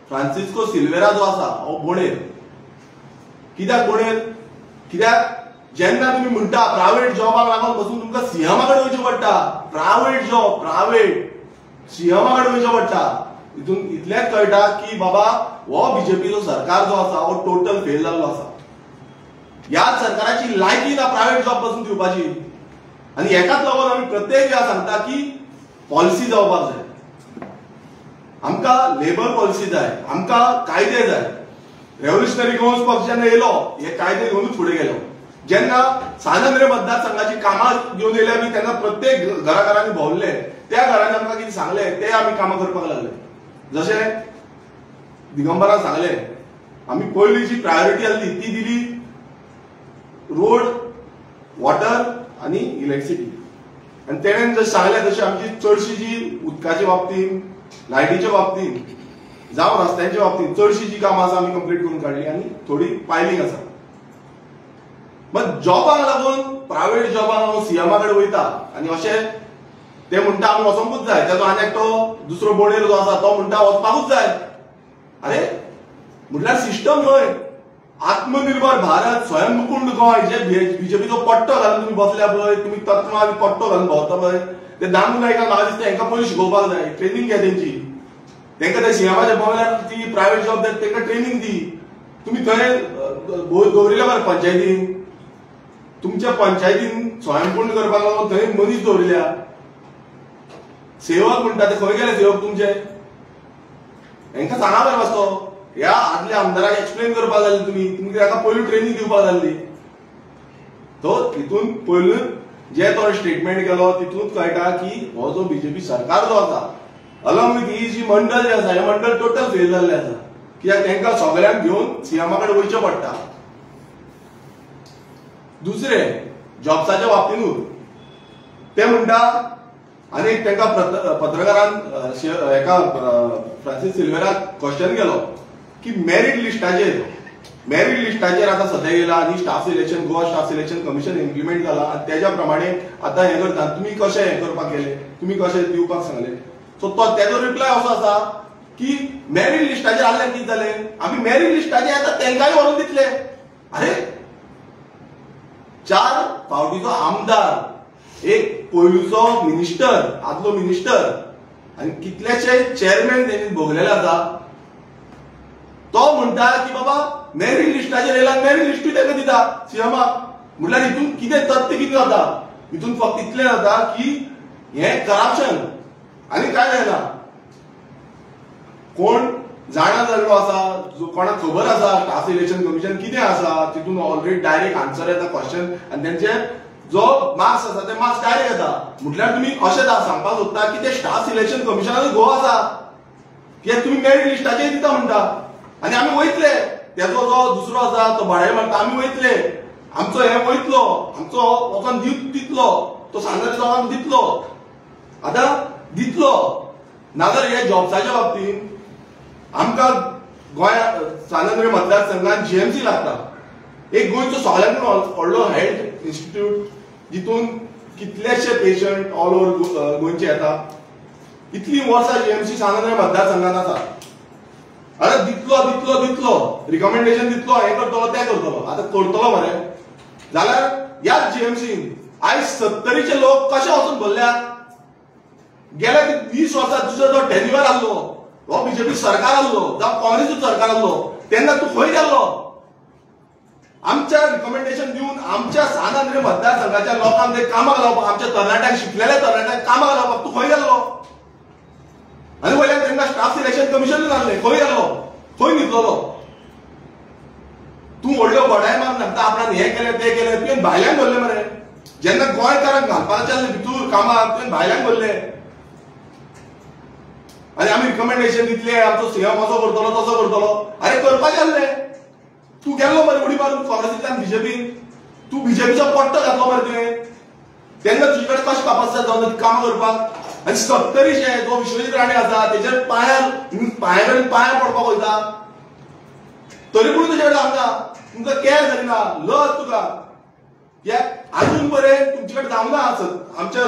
फ्रांसिस्को सिल्वेरा जो आसा हो बोणेर कित्याक बोणेर कित्याक जेन्ना तुमी म्हणटा प्रायव्हेट जॉबाक लागून बसून तुमकां CMा कडेन वयचें पडटा प्रायव्हेट जॉब प्रायव्हेट CMा कडेन वयचें पडटा हितून इतलेंच कळटा की बाबा हो बीजेपीचो सरकार जो आसा हो टोटल फेल जाल्लो आसा ह्या सरकाराची लायकी ना प्रायव्हेट जॉब पासून दिवपाची आनी हेकाच लागून आमी प्रत्येक वेळा सांगता की पॉलिसी जावपाक जाय आमकां लेबर पॉलिसी जाय आमकां कायदे जाय रेव्होल्युशनरी गोवन्स पक्ष जेन्ना येयलो हे कायदे घेऊनच फुडें गेलो. जेन्ना सानंद्रे मतदारसंघाची कामां घेवन येयले आमी तेन्ना प्रत्येक घराघरांनी भोंवले. त्या घरांनी आमकां कितें सांगलें ते आमी कामां करपाक लागले. जशें दिगंबरान सांगलें आमी पयली जी प्रायोरिटी आसली ती दिली रोड, वॉटर आनी इलेक्ट्रिसिटी. आनी तेणेन जशें सांगलें तशें आमची चडशी जी उदकाच्या बाबतींत, लायटीच्या बाबतींत जावं रस्त्यांच्या बाबतींत चडशी जी कामां आसा आमी कंप्लीट करून काडली आनी थोडी पायलींग आसा. मग जॉबाक लागून प्रायव्हेट जॉबाक लागून सीएमा कडेन वयता आनी अशें ते म्हणटा आमी वचोंकूच जाय. तेजो आनी एकटो दुसरो बोडेर जो आसा तो म्हणटा वचपाकूच जाय. अरे म्हटल्यार सिस्टम न्हय. आत्मनिर्भर भारत, स्वयंपूर्ण गोंय जे बीजेपीचो पट्टो घालून तुम्ही बसल्या पळय, तुम्ही तत्वां आनी पट्टो घालून भोंवता पळय, ते दामू नायकाक म्हाका दिसता हेंकां पयलीं शिकोवपाक जाय. ट्रेनिंग घे तेंची. तेंकां ते सीएमाच्या बोंगल्यार ती प्रायव्हेट जॉब जाय तेंकां ट्रेनिंग दी. तुम्ही थंय दवरिल्ले मरे पंचायतीन, तुमच्या पंचायतीन स्वयंपूर्ण करपाक लागून थंय मनीस दवरिल्या. सेवक म्हणटा ते खंय गेले सेवक तुमचे? हेंकां सांगा मरे मातसो. ह्या आदल्या आमदाराक एक्सप्लेन करपाक जाय तुम्ही ताका पयलीं ट्रेनिंग दिवपाक जाल्ली. तो तितून पयलीं जे तो स्टेटमेंट केलो तितूंत कळटा की हो जो बीजेपी सरकार जो आसा अलॉंग विथ ही जी मंडळ जे आसा हे मंडळ टोटल फेल जाल्ले आसा. कित्याक तांकां सगळ्यांक घेवन सीएमा कडेन वयचें पडटा. दुसरें जॉब्साच्या बाबतींतूच ते म्हणटा आनी तांकां पत्रकारान एका फ्रांसीस सिल्वेराक क्वेश्चन केलो की मेरिट लिस्टाचेर आतां सद्या येयला आनी staff selection, Goa staff selection commission implement जाला आनी तेज्या प्रमाणे आतां हें करता. तुमी कशें हें करपाक गेले, तुमी कशें दिवपाक सांगले. सो तो तेजो रिप्लाय असो आसा की मेरिट लिस्टाचेर आसल्यार कितें जालें, आमी मेरिट लिस्टाचेर येता तेंकांय व्हरून दितले. अरे 4 फावटीचो आमदार, एक पयलूचो मिनिस्टर, आदलो मिनिस्टर आनी कितलेशे चेअरमॅन तेणी भोगलेले आसा. तो म्हणटा की बाबा मेरिट लिस्टाचेर येयला, मेरिट लिस्टूय ताका दिता सीएमाक. म्हटल्यार हितून कितें तथ्य कितें जाता? हितून फक्त इतलें जाता की हें करप्शन आनी कांय जायना. कोण जाणा जाल्लो आसा, कोणाक खबर आसा स्टाफ सिलेक्शन कमिशन कितें आसा, तितून ऑलरेडी डायरेक्ट आन्सर येता क्वेश्चन आनी तेंचे जो मार्क्स आसा ते मार्क्स डायरेक्ट येता. म्हटल्यार तुमी अशें सांगपाक सोदता की ते स्टाफ सिलेक्शन कमिशनाचो घोव आसा, कित्याक तुमी मेरिट लिस्टाचेर दिता म्हणटा. आनी आमी वयतले, तेजो जो दुसरो आसा तो भाडेर मारता, आमी वयतले, आमचो हें वयतलो, आमचो वचोन दितलो, तो सांगता तो दितलो. आतां दितलो नाजाल्यार हे जॉब्साच्या बाबतींत आमकां गोंया सानंद्रे मतदारसंघात जीएमसी लागता. एक गोंयचो सगळ्यांकून व्हडलो हेल्थ इन्स्टिट्यूट जितून कितलेशे पेशंट ऑल ओव्हर गोंयचे येता. इतली वर्सां जीएमसी सानंद्रे मतदारसंघात आसा. अरे दितलो रिकमेंडेशन दितलो, हें करतलो तें करतलो. आतां करतलो मरे जाल्यार ह्याच जीएमसीन आयज 70चे लोक कशे वचून भरल्यात. गेल्या 20 वर्सां तुजो जो टेन्युअर आसलो, हो बीजेपी सरकार आसलो जावं काँग्रेसचो सरकार आसलो, तेन्ना तूं खंय गेल्लो? आमच्या रिकमेंडेशन दिवन आमच्या सानंद्रे मतदारसंघाच्या लोकांक ते कामाक लावपाक, आमच्या तरणाट्यांक, शिकलेल्या तरणाट्यांक कामाक लावपाक तूं खंय गेल्लो? आनी वयल्यान तेंकां स्टाफ सिलेक्शन कमिशन जाल्लें, खंय गेल्लो, खंय न्हिदलो? तूं व्हडल्यो घोडायमार सांगता आपणान हें केलें तें केलें, तुवें भायल्यान भरलें मरे. जेन्ना गोंयकारांक घालपाक जाल्लें भितूर कामाक तुवें भायल्यान भरलें. आनी आमी रिकमेंडेशन दितले, आमचो सीएम असो करतलो तसो करतलो. अरे करपाक जाल्लें. तूं गेल्लो मरे उडी मारून काँग्रेसींतल्यान बीजेपीन. तूं बीजेपीचो पट्टो घातलो मरे तुवें. तेन्ना तुजे कडेन कशें कापासिटी जावन ती कामां करपाक. आनी 70चे जो विश्वजीत राणे आसा तेजेर पांयां पडपाक वयता. तरी पूण तुजे कडेन सांगता तुमकां कॅर जायना, लज तुका. कित्याक आजून पर्यंत तुमचे कडेन जावना आमच्या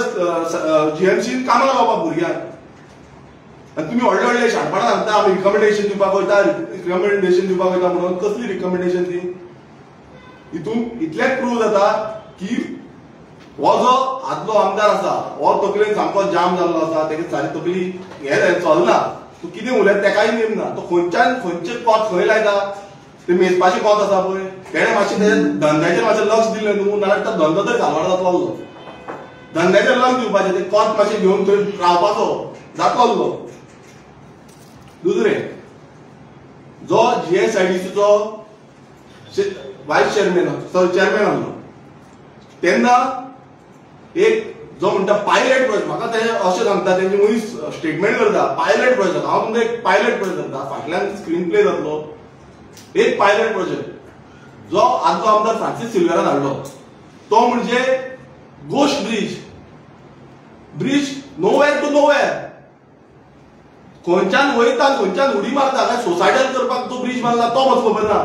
जीएमसीन कामाक लावपाक भुरग्यांक. आनी तुमी व्हडले व्हडले शाणपणां सांगता आमी रिकमेंडेशन दिवपाक वयता म्हणून. कसली रिकमेंडेशन ती? हितून इतलेंच प्रूव जाता की हो जो आदलो आमदार आसा हो तकलेन सामको जाम जाल्लो आसा, तेगे सारी तकली हें चलना. तूं कितें उलयता तेकाय नेम ना. तो खंयचे कोत खंय लायता, ते मेजपाचे कोत आसा पळय, तेणें मातशें तेजे धंद्याचेर मातशें लक्ष दिलें न्हू, नाल्यार तो धंदो तरी सालवार जातलो. धंद्याचेर लक्ष दिवपाचें, ते कोत मातशें घेवन थंय रावपाचो जातलो. दुसरें जो GSIDCचो वायस चेअरमॅन आहलो तेन्ना एक जो म्हणटा पायलट प्रोजेक्ट, म्हाका ते अशें सांगता, तेंचे मनीस स्टेटमेंट करता पायलट प्रोजेक्ट. हांव तुमकां एक पायलट प्रोजेक्ट सांगता, फाटल्यान स्क्रीन प्ले जातलो. एक पायलट प्रोजेक्ट जो आजचो आमदार फ्रांसीस सिल्वेरान हाडलो तो म्हणजे गोश्ट ब्रिज नोवेर टू नोवेर. खंयच्यान वयता खंयच्यान उडी मारता काय सोसायटीन करपाक तो ब्रिज बांदला तो म्हाका खबर ना.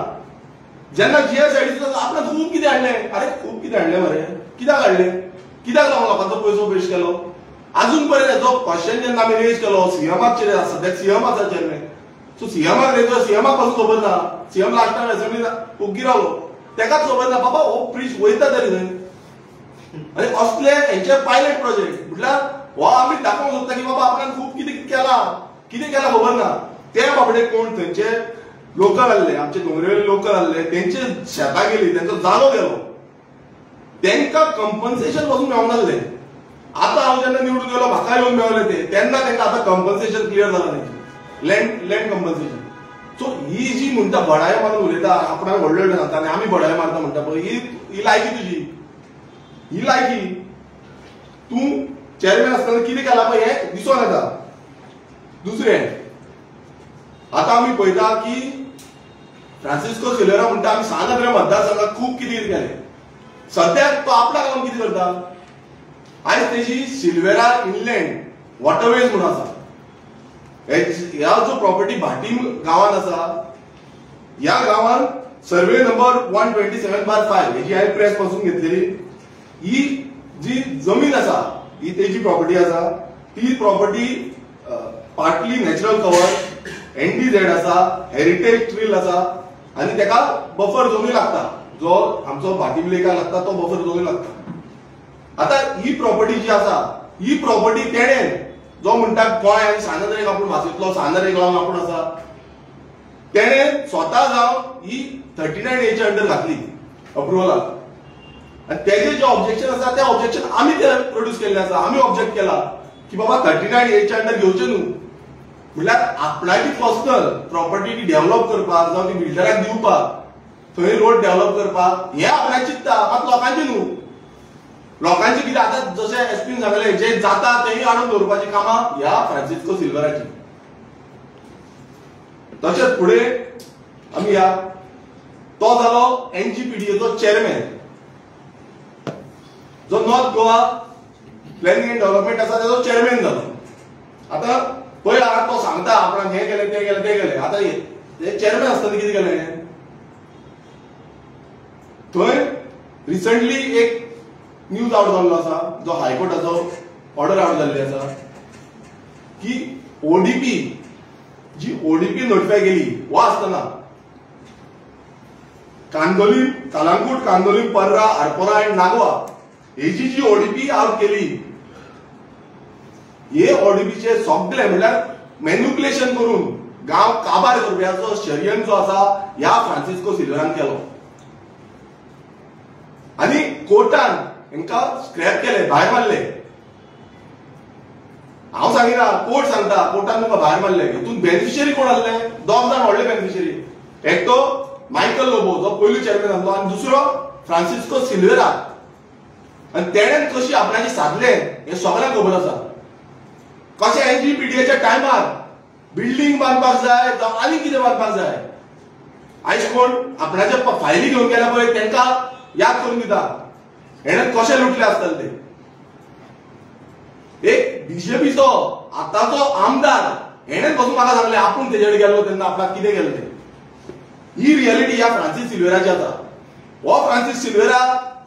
जेन्ना GSIDC आपणाक खूब कितें हाडलें, अरे खूब कितें हाडलें मरे, कित्याक हाडलें, कित्याक लागून लोकांचो पयसो वेस्ट केलो. अजून पर्यंत हेचो क्वेश्चन जेन्ना आमी रेज केलो सीएमाक, सद्याक सीएम आसा चेअरमॅन, सो सीएमाक रेज सीएमाक पासून खबर ना. सीएम लास्टाक असेंब्लीन ओग्गी रावलो, तेकाच खबर ना बाबा हो ब्रिज वयता तरी खंय. आनी असले हेंचे पायलट प्रोजेक्ट म्हटल्यार हो आमी दाखोवंक सोदता की बाबा आपणान खूब कितें केला खबर ना. ते बाबडे कोण थंयचे लोकल आहले, आमचे दोंगरेवेले लोकल आहले, तेंचे शेतां गेली, तेंचो जागो गेलो, तेंकां कंपन्सेशन पासून मेळूंक नासलें. आतां हांव जेन्ना निवडून गेलो म्हाका येवन मेळ्ळें ते, तेन्ना तेंकां आतां कंपन्सेशन क्लियर जालां तेंची लँड कंपन्सेशन. सो ही जी म्हणटा बडाय मारून उलयता, आपणाक व्हडले सांगता आनी आमी बडाय मारता म्हणटा पळय, ही लायकी तुजी, ही लायकी. तूं चेअरमॅन आसतना कितें केलां पळय हें दिसून येता. दुसरें आतां आमी पळयता की फ्रांसिस्को सिल्वेरा म्हणटा आमी सानद्रे मतदारसंघात खूब कितें केलें. सद्याक तो आपल्याक लागून कितें करता, आयज तेजी सिल्वेरा इनलँड वॉटरवेज म्हणून आसा. ह्या जो प्रॉपर्टी भाटी गांवांत आसा, ह्या गांवांत सर्वे नंबर 127/5 हेजी हांवें प्रेस पासून घेतलेली. ही जी जमीन आसा ही तेजी प्रॉपर्टी आसा. ती property partly natural cover, NDZ आसा, हेरिटेज ट्रेल आसा आनी तेका बफर झोनूय लागता. जो आमचो भाटी लेकाक लागता तो बफर झोनूय लागता. आता ही प्रॉपर्टी जी आसा ही प्रॉपर्टी तेणेन जो म्हणटा गोंय आनी सानद्रेक आपूण भाशेंतलो सानद्रेक लावन आपूण आसा, तेणेन स्वता जावन ही 39A अंडर घातली अप्रुवलाक. आनी तेजे जे ऑब्जेक्शन आसा ते ऑब्जेक्शन आमी ते प्रोड्यूस केल्ले आसा. आमी ऑब्जेक्ट केला की बाबा 39A अंडर घेवचें न्हू, म्हटल्यार आपणाची पर्सनल प्रॉपर्टी डेव्हलप करपाक जावं ती बिल्डराक दिवपाक, थंय रोड डेव्हलप करपाक हे आपणाक चित्ता, मात लोकांचे न्हू. लोकांचे कितें आतां जशें एसपीन सांगलें जे जाता तेंय हाडून दवरपाची कामां ह्या फ्रांसिस्को सिल्वेराची. तशेंच फुडें आमी या तो जालो NGPDAचो चेअरमॅन, जो north Goa planning end development आसा तेजो चेअरमॅन जालो. आतां पळय तो सांगता आपणाक हें केलें तें केलें तें केलें. आतां हे चेअरमॅन आसतना कितें केलें, थंय रिसंटली एक न्यूज आउट जाल्लो आसा जो हायकोर्टाचो ऑर्डर आउट जाल्ली आसा की ODP जी ODP नोटिफाय केली वो आसतना कांदोली, कलांगूट, कांदोली, पर्रा, आरपोरा एंड नागवा हेची जी ODP आउट केली, हे ODPचे सगळे म्हणल्यार मॅन्युप्युलेशन करून गांव काबार करप्याचो षडयंत्र जो आसा ह्या फ्रांसिस्को सिल्वेरान केलो. आनी कोर्टान हांकां स्क्रॅप केले, भायर मारले. हांव सांगिना, कोर्ट सांगता कोर्टान तुमकां भायर मारले. हितून बेनिफिशियरी कोण आसले, दोग जाण व्हडले बेनिफिशियरी. एक तो मायकल लोबो जो पयलो चेअरमॅन आसलो आनी दुसरो फ्रांसिस्को सिल्वेरा. आनी तेणेन कशी आपणाची साधले हे सगळ्यांक खबर आसा. कशें NGPDAच्या टायमार बिल्डींग बांदपाक जाय जावं आनी कितें बांदपाक जाय, आयज कोण आपणाचे फायली घेवन गेल्या पळय तेंकां याद करून दिता हेणें कशें लुटले आसतले ते. एक BJPचो आतांचो आमदार हेणें पासून म्हाका सांगलें आपूण तेजे कडेन गेल्लो तेन्ना आपणाक कितें केलें तें. ही रियलिटी ह्या फ्रांसीस सिल्वेराची आसा. हो फ्रांसीस सिल्वेरा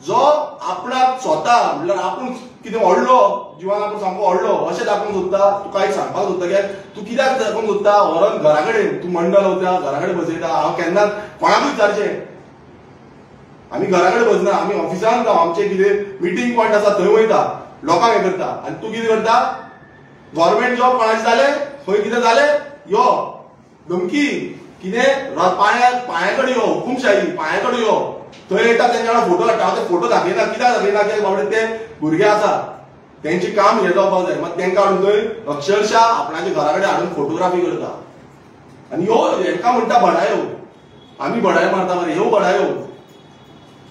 जो आपणाक स्वता म्हणल्यार आपूण कितें व्हडलो जिवान आपूण सामको व्हडलो अशें दाखोवंक सोदता. तुका एक सांगपाक सोदता की तूं कित्याक दाखोवंक सोदता, व्हरोन घरा कडेन तूं मंडळ वता, घरा कडेन बसयता. हांव केन्नाच कोणाकूय विचारचें, आमी घरा कडेन बसना, आमी ऑफिसान जावं आमचे कितें मिटींग पॉयंट आसा थंय वयता, लोकांक हें करता. आनी तूं कितें करता, गव्हर्मेंट जॉब कोणाचे जाले खंय कितें जालें यो धमकी कितें पांया कडेन यो, हुकुमशाही पांया कडेन यो. थंय येता तेंच्या वांगडा फोटो काडटा. हांव ते फोटो दाखयना, कित्याक दाखयना कित्याक बाबडे ते भुरगे आसा तेंचें काम हें जावपाक जाय. मात तेंकां हाडून थंय अक्षरशः आपणाच्या घरा कडेन हाडून फोटोग्राफी करता. आनी ह्यो हेंकां म्हणटा बडायो, आमी बडायो मारता मरे, ह्यो बडायो.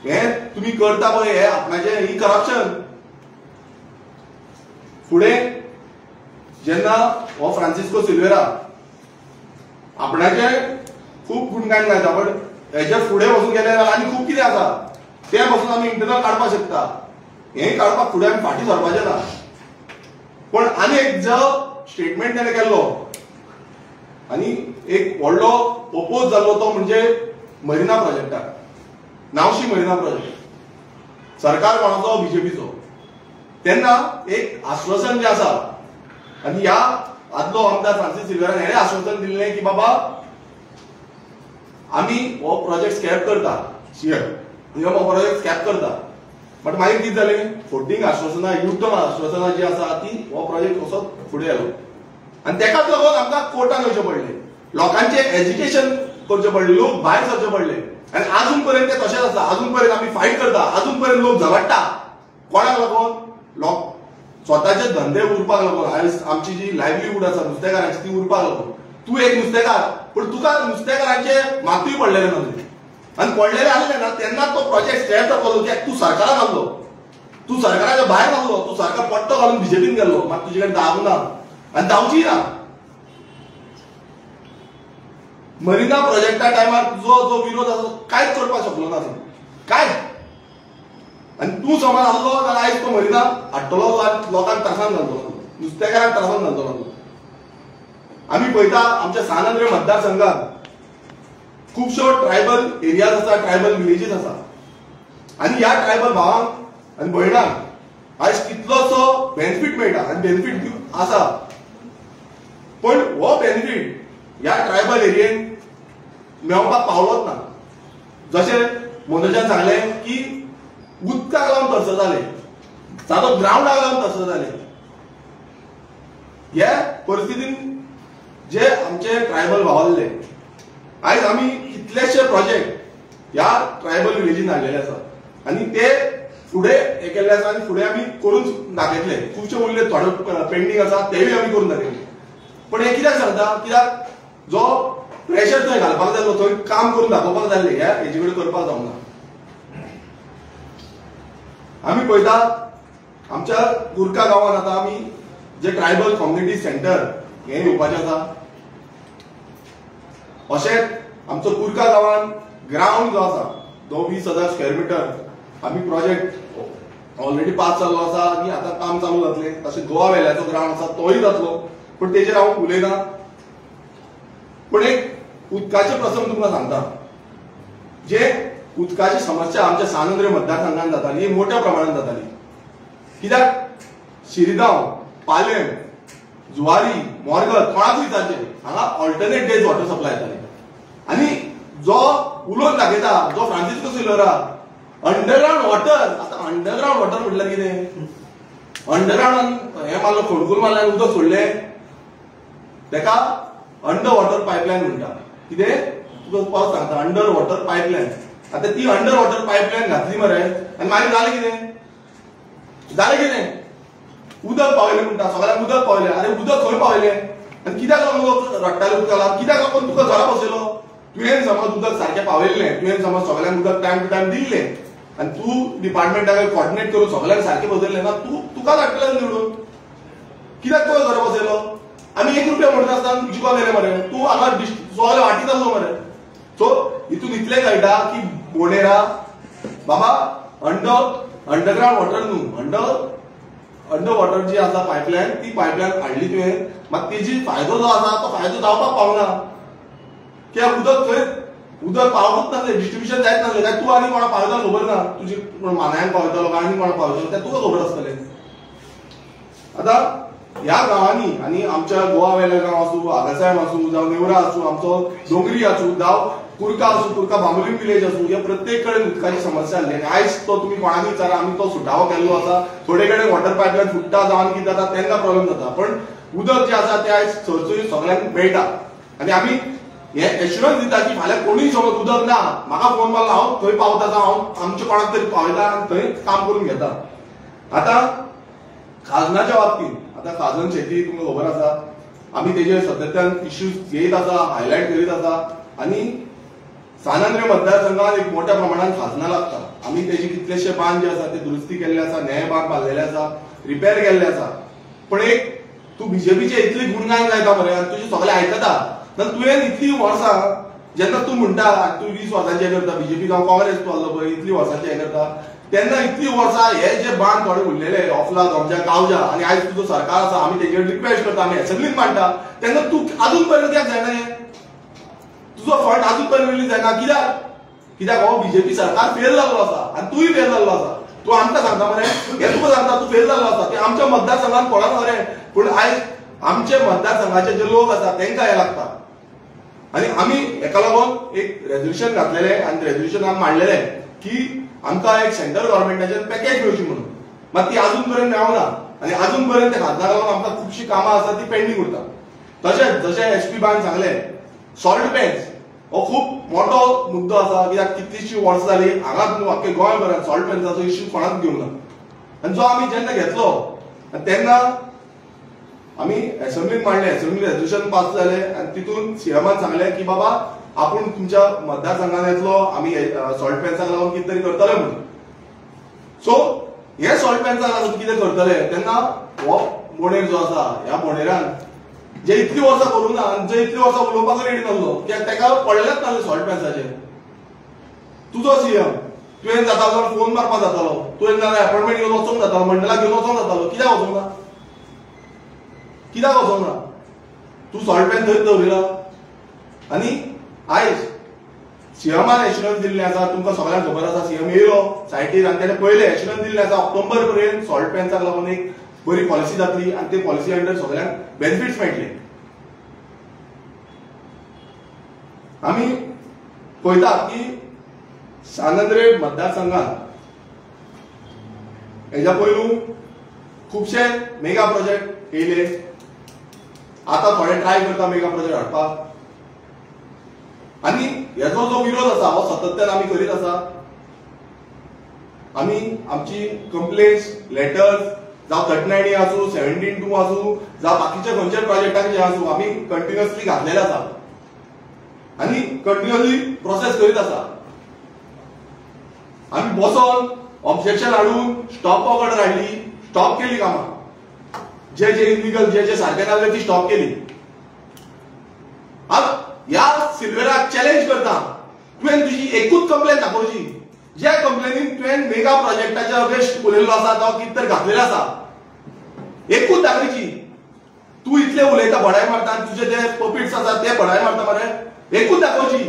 हे तुम्ही करता पळय हे आपणाचे ही करप्शन. फुडें जेन्ना हो फ्रांसिस्को सिल्वेरा आपणाचे खूब गुणगान गायता, पण हेच्या फुडें वचून गेले जाल्यार आनी खूब कितें आसा ते वचून आमी इंटरनल काडपाक शकता. हें काडपाक फुडें आमी फाटीं सरपाचें ना. पण आनी एक जो स्टेटमेंट ताणें केल्लो आनी एक व्हडलो ओपोज जाल्लो तो म्हणजे मरिना प्रोजेक्टाक, नावशी मरिना प्रोजेक्ट. सरकार कोणाचो? बीजेपीचो. तेन्ना एक आश्वासन जें आसा आनी ह्या आदलो आमदार फ्रांसीस सिल्वेरान हें आश्वासन दिल्लें की बाबा आमी हो प्रोजेक्ट स्कॅप करता, हो प्रोजेक्ट स्कॅप करता. बट मागीर कितें जालें? फोर्टींग आश्वासनां, युटर्न आश्वासनां जी आसा ती हो प्रोजेक्ट कसो फुडें गेलो आनी तेकाच लागून आमकां कोर्टान वयचें पडलें, लोकांचें एज्युकेशन करचें पडलें, लोक भायर सरचे पडले. आनी आजून पर्यंत ते तशेंच आसा. आजून पर्यंत आमी फायट करता, आजून पर्यंत लोक झगडटा. कोणाक लागून? लोक स्वताचे धंदे उरपाक लागून. आयज आमची जी लायव्हलीहूड आसा नुस्तेकारांची ती उरपाक लागून. तूं एक नुस्तेकार, पण तुका नुस्तेकारांचे मातूय पडलेले नसले आनी पडलेले आसले ना तेन्ना तो प्रोजेक्ट स्कॅप जातलो. कित्याक तूं सरकाराक आहलो, तूं सरकाराच्या भायर आहलो, तूं सरकार पट्टो घालून बीजेपीन गेल्लो, मात तुजे कडेन दाग ना आनी दावची ना. मरिना प्रोजेक्टा टायमार तुजो जो विरोध आसा तो कांयच करपाक शकलो ना कांयच. आनी तूं समज आहलो जाल्यार आयज तो मरिना हाडटलो, लोकांक त्रासान घालतलो, नुस्तेकारांक त्रासान घालतलो. आमी पळयता आमच्या सानंद्रे मतदारसंघात खुबश्यो ट्रायबल एरियाज आसा, ट्रायबल विलेजीस आसा आनी ह्या ट्रायबल भावांक आनी भयणांक आयज कितलोसो बेनिफीट मेळटा आनी बेनिफीट आसा. पण हो बेनिफीट ह्या ट्रायबल एरियेन मेळपाक पावलोच ना. जशें मनोजान सांगलें की उदकाक लागून तरस जाले, सादो ग्रावंडाक लागून तरस जाले. ह्या परिस्थितीन जे आमचे ट्रायबल भावल्ले आयज आमी कितलेशे प्रोजेक्ट ह्या ट्रायबल विलेजीन हाडलेले आसा आनी ते फुडें हे केल्ले आसा आनी फुडें आमी करून दाखयतले. खुबशे उरले, थोडे पेंडींग आसा तेवूय आमी करून दाखयतले. पण हे कित्याक सांगता? कित्याक जो प्रेशर थंय घालपाक जाल्लो, थंय काम करून दाखोवपाक जाल्ले, ह्या हेजे कडेन करपाक जावना. आमी पळयता आमच्या कुर्का गांवांत आतां आमी जे ट्रायबल कम्युनिटी सेंटर हें येवपाचें आसा. अशेंच आमचो कुर्का गांवांत ग्रावंड जो आसा तो 20,000 स्क्वेअर मिटर आमी प्रोजेक्ट ऑलरेडी पास जाल्लो आसा आनी आतां काम चालू जातलें. तशें गोवा वेल्याचो ग्रावंड आसा तोय जातलो, पण तेजेर हांव उलयना. पण एक उदकाचे प्रसंग तुमकां सांगता. जे उदकाची समस्या आमच्या सानंद्रे मतदारसंघात जाताली, मोठ्या प्रमाणात जाताली. कित्याक शिरगांव, पालेम, जुवारी, मोरगत कोणाकूय विचारचे हांगा ऑल्टरनेट डेज वॉटर सप्लाय जाताली. आनी जो उलोवन दाखयता जो फ्रांसिस्को सिल्वेरा अंडरग्राउंड वॉटर, आतां अंडरग्राउंड वॉटर म्हटल्यार कितें? अंडरग्राउंडान हें मारलो, खोडकूल मारल्यान उदक सोडलें, तेका अंडर वॉटर पायपलायन म्हणटा. कितें? तुका परत सांगता, अंडर वॉटर पायपलायन. आतां ती अंडर वॉटर पायपलायन घातली मरे आनी मागीर जालें कितें? जालें कितें? उदक पावयलें म्हणटा, सगळ्यांक उदक पावयलें. अरे उदक खंय पावयलें आनी कित्याक लागून लोक रडटाले उदका लागून? कित्याक लागून तुका घरा बसयलो? तुवें समज उदक सारकें पावयल्लें, तुवें समज सगळ्यांक उदक टायम टू टायम दिल्लें आनी तूं डिपार्टमेंटाक कॉर्डिनेट करून सगळ्यांक सारकें बसयल्लें ना, तुका धाडटले निवडून. कित्याक तुका घरा बसयलो? आमी 1 रुपया म्हणटा आसतना जिको गेले मरे, तूं हांगा सगळे वाटीत आसलो मरे. सो हितून इतलें कळटा की बोंडेरा बाबा अंडरग्राउंड वॉटर न्हू, अंडर वॉटर जी आसा पायपलायन, ती पायपलायन हाडली तुवें, मात तेजी फायदो जो आसा तो फायदो जावपाक पावना. कित्याक उदक थंय उदक पावूंक नासलें, डिस्ट्रिब्युशन जायत नासलें. काय तूं आनी कोणाक पावयता खबर ना, तुजी मानायन पावयतलो काय आनी कोणाक पावयतलो तें तुका खबर आसतलें. आतां ह्या गांवांनी आनी आमच्या गोवा वेले गांव आसूं, आगासायम आसूं, जावं नेवरा आसूं, आमचो डोंगरी आसूं, जावं कुर्का आसूं, कुर्का बांबोलीम विलेज आसूं, ह्या प्रत्येक कडेन उदकाची समस्या आसली. आनी आयज तो तुमी कोणाक विचारा, आमी तो सुटावो केल्लो आसा. थोडे कडेन वॉटर पायपलायन फुट्टा जावन कितें जाता तेन्ना प्रॉब्लेम जाता, पण उदक जें आसा तें आयज सरसरीत सगळ्यांक मेळटा. आनी आमी हे एश्युरन्स दिता की फाल्यां कोणूय समज उदक ना, म्हाका फोन मारलो, हांव थंय पावता, जावं हांव आमच्या कोणाक तरी पावयता आनी थंय काम करून घेता. आतां खाजनाच्या बाबतींत, आतां खाजन शेती तुमकां खबर आसा, आमी तेजे सातत्यान इश्यूज घेत आसा, हायलायट करीत आसा आनी सानंद्रे मतदारसंघात एक मोठ्या प्रमाणात खाजना लागता. आमी तेजे कितलेशे बांद जे आसा ते दुरुस्ती केल्ले आसा, न्याय बांद बांदलेले आसा, रिपेर केल्ले आसा. पण एक तू बीजेपीचे इतली गुणगान गायता मरे आनी तुजे सगळे आयकता, तुवें इतली वर्सां जेन्ना तू म्हणटा तू 20 वर्सांचे हे करता, बीजेपी जावं काँग्रेस तू आहलो पळय इतली वर्सांचे हे करता, तेन्ना इतली वर्सां हे जे बांद थोडे उरलेले ऑफला गांवच्या गांवच्या आनी आयज तुजो सरकार आसा, आमी तेजेर रिक्वेस्ट करता, आमी असेंब्लीत मांडटा, तेन्ना तू अजून पर्यंत कित्याक जायना हें? तुजो फंड अजून पर्यंत रिलीज जायना कित्याक? कित्याक हो बीजेपी सरकार फेल जाल्लो आसा आनी तूंय फेल जाल्लो आसा. तू आमकां सांगता मरे, हे तुका सांगता तू फेल जाल्लो आसा, ते आमच्या मतदारसंघात पडना मरे. पूण आयज आमचे मतदारसंघाचे जे लोक आसा तांकां हे लागता आनी आमी हेका लागून एक रेझोल्युशन घातलेले आनी रेझोल्युशनान मांडलेले की आमकां एक सेंट्रल गव्हर्मेंटाचें पॅकेज मेळची म्हणून. मात ती अजून पर्यंत मेळना आनी अजून पर्यंत त्या खाजना लागून आमकां खुबशीं कामां आसा ती पेंडींग उरता. तशेंच जशें एसपी बान सांगले, सॉल्ट पेन्स हो खूब मोठो मुद्दो आसा, कित्याक कितलीशीं वर्सां जालीं हांगाच आख्खे गोंयभरांत सॉल्ट पेन्साचो इश्यू कोणाच घेवंक ना. आनी जो आमी जेन्ना घेतलो तेन्ना आमी असेंब्लीत मांडले, असेंब्ली रेझोल्युशन पास जालें आनी तितून सीएमान सांगलें की बाबा आपूण तुमच्या मतदारसंघात येतलो, आमी सॉल्ट पेन्साक लागून कितें तरी करतले म्हणून. सो हे सॉल्ट पेन्साक लागून कितें करतले तेन्ना हो बोंडेर जो आसा ह्या बोंडेरान जे इतली वर्सां करूंक ना आनी जे इतली वर्सां उलोवपाक रेडी नासलो, कित्याक ताका पडलेच नासले सॉल्ट पेन्साचेर. तुजो सीएम तुवें जाता जाल्यार फोन मारपाक जातालो, तुवें नाल्यार अपॉइंटमेंट घेवन वचोंक जातालो, मंडलाक घेवन वचोंक जातालो. कित्याक वचोंक ना? कित्याक वचोंक ना? तू सॉल्ट पेन थंयच दवरिला. आनी आयज सीएमान एश्युरन्स दिल्लें आसा, तुमकां सगळ्यांक खबर आसा, सीएम येयलो सायटीर आनी ताणें पयलें एश्युरन्स दिल्लें आसा ऑक्टोबर पर्यंत सॉल्ट पेन्साक लागून एक बरी पॉलिसी जातली आनी ते पॉलिसी अंडर सगळ्यांक बेनिफिट्स मेळटले. आमी पळयता की सानंद्रे मतदारसंघात हेच्या पयलू खुबशे मेगा प्रोजेक्ट येयले. आता थोडे ट्राय करता मेगा प्रोजेक्ट हाडपाक आनी हेचो जो विरोध आसा हो सातत्यान आमी करीत आसा. आमी आमची कंप्लेन्स लेटर्स जावं 39 आसूं 17(2) आसूं जावं बाकीचे खंयचे प्रोजेक्टाक जे आसूं आमी कंटिन्युअसली घातलेले आसा आनी कंटिन्युअसली प्रोसेस करीत आसा. आमी बसोन ऑब्जेक्शन हाडून स्टॉप ऑर्डर हाडली, स्टॉप केली कामां. जे जे इलिगल जे सारखे नासले ती स्टॉप केली. ह्या सिल्वेराक चॅलेंज करता, तुवें तुजी एकूच कंप्लेन दाखोवची. ज्या कंप्लेनीन तुवें मेगा प्रोजेक्टाच्या वेस्ट उलयल्लो आसा जावं कितें तर घातलेलें आसा, एकूच दाखोवची. तू इतले उलयता भडाय मारता आनी तुजे जे पपिट्स आसा ते भडाय मारता मरे, एकूच दाखोवची.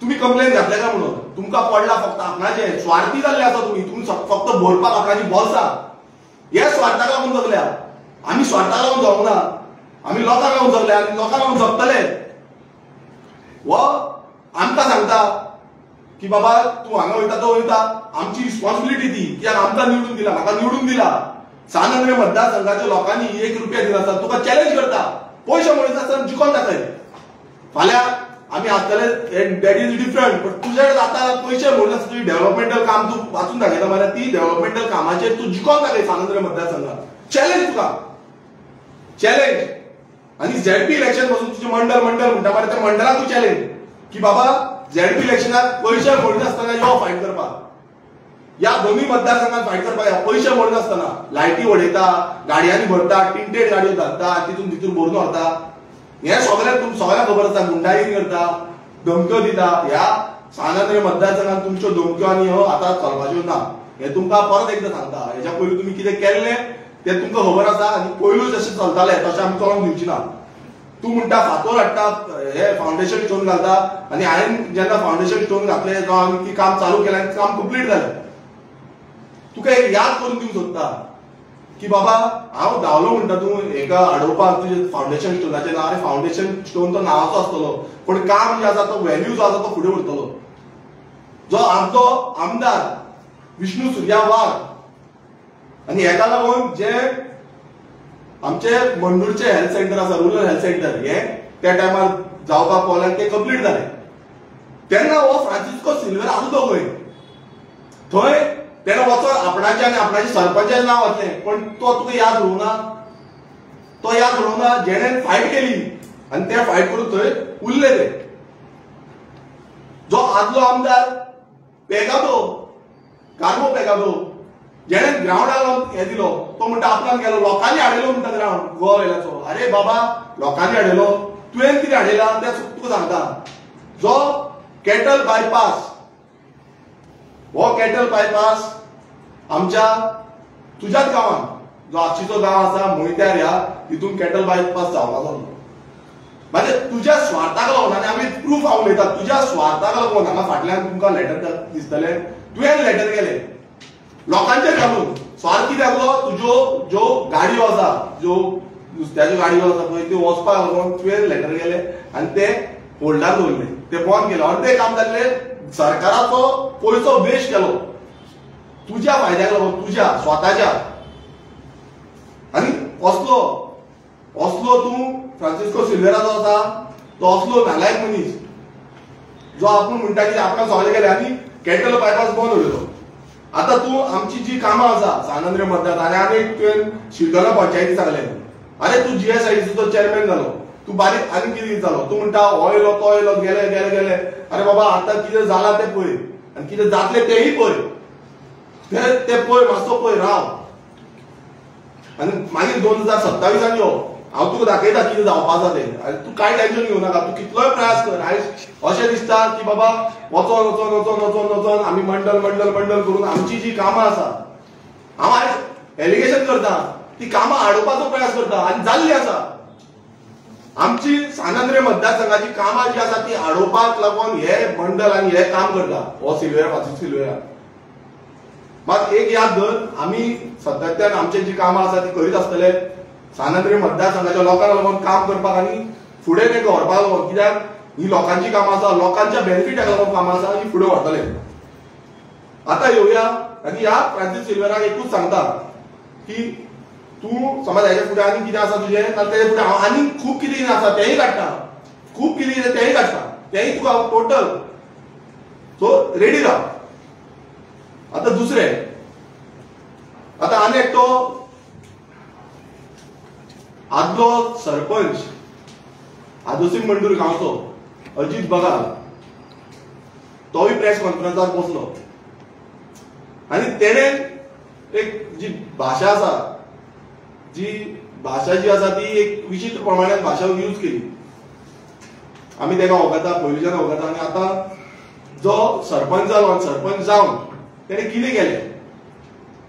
तुम्ही कंप्लेन घातले का म्हणून तुमकां पडला फक्त आपणाचे स्वार्थी जाल्ले आसा. तुम्ही फक्त भरपाक आपणाची बॉल्सां हे स्वार्थाक लागून जगल्या. आमी स्वार्थाक लागून जगूंक ना, आमी लोकांक लागून जगले आनी लोकांक लागून जगतले. वो आमकां सांगता की बाबा तू हांगा वयता तो वयता, आमची रिस्पॉन्सिबिलिटी ती, कित्याक आमकां निवडून दिला, म्हाका निवडून दिला. सानंद्रे मतदारसंघाच्या लोकांनी 1 रुपया दिनासतना तुका चॅलेंज करता, पयशे म्हणत आसतना जिखोन दाखय. फाल्यां आमी आसतले दॅट इज डिफरंट. बट तुजे आतां पयशे म्हणून आसता तुजी डेव्हलपमेंटल काम तू वाचून दाखयता मरे, ती डेव्हलपमेंटल कामाचेर तू जिखोन दाखय सानंद्रे मतदारसंघात. चॅलेंज तुका चॅलेंज. आनी झेडपी इलेक्शन पासून तुजे मंडळ म्हणटा मरे, त्या मंडळाक तू चॅलेंज की बाबा झेडपी इलेक्शनाक पयशे म्हणून आसतना यो फायट करपाक. या दोन्ही मतदारसंघात फायट करपाक पयशे म्हणून आसतना लायटी उडयता, गाडयांनी भरता, टिंटेड गाडयो घालता, तितून भितर भरून व्हरता. हे सगळ्यांक खबर आसा. गुंडागिरी करता, धमक्यो दिता. ह्या सानंद्रे मतदारसंघात तुमच्यो धमक्यो आनी हो आतां चलपाच्यो ना. हे तुमकां परत एकदां सांगता. हेच्या पयलीं तुमी कितें केल्लें ते तुमकां खबर आसा आनी पयलू जशें चलताले तशें आमी चलोवंक दिवची ना. तू म्हणटा फातर हाडटा, हे फावंडेशन स्टोन घालता आनी हांवें जेन्ना फावंडेशन स्टोन घातले जावं आमी काम चालू केलें आनी काम कंप्लीट जालें, तुका एक याद करून दिवंक सोदता की बाबा हांव धांवलो म्हणटा तूं हेका अडोवपाक तुजे फावंडेशन स्टोनाचें नांव. अरे फावंडेशन स्टोन तो नांवाचो आसतलो पूण काम जे आसा तो व्हॅल्यू जो आसा तो फुडें उरतलो. जो आमचो आमदार विष्णू सुर्या वाघ आनी हेका लागून जे आमचे मंडूरचे हेल्थ सेंटर आसा, रुरल हेल्थ सेंटर, हे त्या टायमार जावपाक पावले ते कंप्लीट जाले. तेन्ना हो फ्रांसिस्को सिल्वेरा आसलो खंय थंय तेन्ना वचोन आपणाचे आनी आपणाचे सरपंचाचें नांव घातलें. पण तो तुका याद उरूंक ना. तो याद उडोवना जेणे फायट केली आणि ते फायट करून थंय उरले ते. जो आदलो आमदार पेगादो कार्बो पेगादो जेणे ग्राउंडार हे दिलो तो म्हणटा आपल्यान गेलो लोकांनी हाडयलो म्हणटा ग्राउंड गोवायलाचो. अरे बाबा लोकांनी हाडयलो तुवें कितें हाडयला तें तुका सांगता. जो कॅटल बायपास हो कॅटल बायपास आमच्या तुज्याच गांवांत जो आगशीचो गांव आसा मोयत्यार ह्या तितून कॅटल बायपास जावपाचो. म्हणजे तुज्या स्वार्थाक लागून आनी आमी प्रूफ हांव उलयतात तुज्या स्वार्थाक लागून हांगा फाटल्यान तुमकां लेटर दिसतलें तुवें लेटर केलें लोकांचेर घालून. स्वार्थ कितें लागलो तुज्यो ज्यो गाडयो आसा ज्यो नुस्त्याच्यो गाडयो आसा पळय त्यो वचपाक लागून तुवें लेटर केलें आनी ते होल्डार दवरले ते बंद केले. अर्धे काम जाल्लें सरकाराचो पयसो वेस्ट केलो तुज्या फायद्याक लागून तुज्या स्वताच्या. आनी असलो तूं फ्रांसिस्को सिल्वेरा जो आसा तो असलो नालायक मनीस जो आपूण म्हणटा की आपणाक सगळें केलें आनी कॅटल बायपास बंद उडयलो. आतां तूं आमची जी कामां आसा सानंद्र मतदार आनी आनी तुवें शिरदोना पंचायती सांगलें अरे तूं GSIDCचो चेअरमॅन जालो तूं बारीक आनी कितें जालो तूं म्हणटा हो येयलो तो येयलो गेले गेले गेले. अरे बाबा आतां कितें जालां तें पळय आनी कितें जातलें तेंय पळय ते पळय मातसो पळय राव. आनी मागीर 2027 यो हांव तुका दाखयता कितें जावपा आसा तें. आनी तूं कांय टेन्शन घेवं नाका तूं कितलोय प्रयास कर. आयज अशें दिसता की बाबा वचोन वचोन वचोन वचोन वचोन आमी मंडल मंडल मंडल करून आमची जी कामां आसा हांव आयज एलिगेशन करता ती कामां हाडोवपाचो प्रयास करता आनी जाल्ली आसा. आमची सानंद्र मतदारसंघाची कामां जी आसा ती हाडोवपाक लागून हे मंडल आनी हे काम करता हो सिल्वेरा फ्रांसिस्को सिल्वेरा. मात एक याद धर आमी सतत्यान आमची जी कामां आसा ती करीत आसतले सानंद्र मतदारसंघाच्या लोकांक लागून काम करपाक आनी फुडें तें व्हरपाक लागून. कित्याक ही लोकांची कामां आसा लोकांच्या बेनिफिटाक लागून कामां आसा आनी फुडें व्हरतले. आतां येवया आनी ह्या फ्रांसिस्को सिल्वेराक एकूच सांगता की तूं समज हेच्या फुडें आनी कितें आसा तुजें जाल्यार तेच्या फुडें हांव आनी खूब कितें कितें आसा तेंय काडटा खूब कितें कितें तेंय काडटा तेंय तुका टोटल. सो रेडी राव. आतां दुसरें आतां आनी एकटो आदलो सरपंच आदोसी मंडूर गांवचो अजित बगाल तोय प्रेस कॉन्फरन्साक बसलो आनी तेणें एक जी भाशा आसा जी आसा ती एक विचित्र प्रमाणात भाशा यूज केली. आमी तेका वगता पयलींच्यान वगता आनी आतां जो सरपंच जालो आनी सरपंच जावन तेणें कितें केलें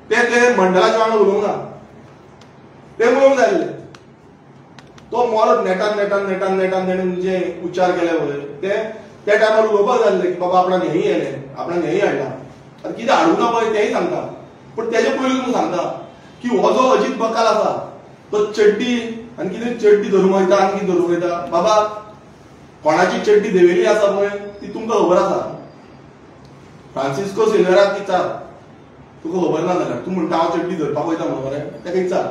ते मंडळाच्या वांगडा उलोवंक ना तें उलोवंक जाय आसलें. तो मोरत नेटान नेटान नेटान नेटान तेणें जे उच्चार केले पळय ते टायमार उलोवपाक जाय आसलें की बाबा आपणाक हेंय येयलें आपणाक हेंय हाडलां आनी कितें हाडूंक ना पळय तेंय सांगता. पूण तेजे पयलीं तूं सांगता की हो जो अजित बकाल आसा तो चड्डी आनी कितें चड्डी धरून वयता आनी कितें धरून वयता. बाबा कोणाची चड्डी देवेली आसा पळय ती तुमकां खबर आसा. फ्रांसिस्को सिल्वेराक विचार तुका खबर ना जाल्यार तूं म्हणटा हांव चड्डी धरपाक वयता म्हणून मरे तेका विचार.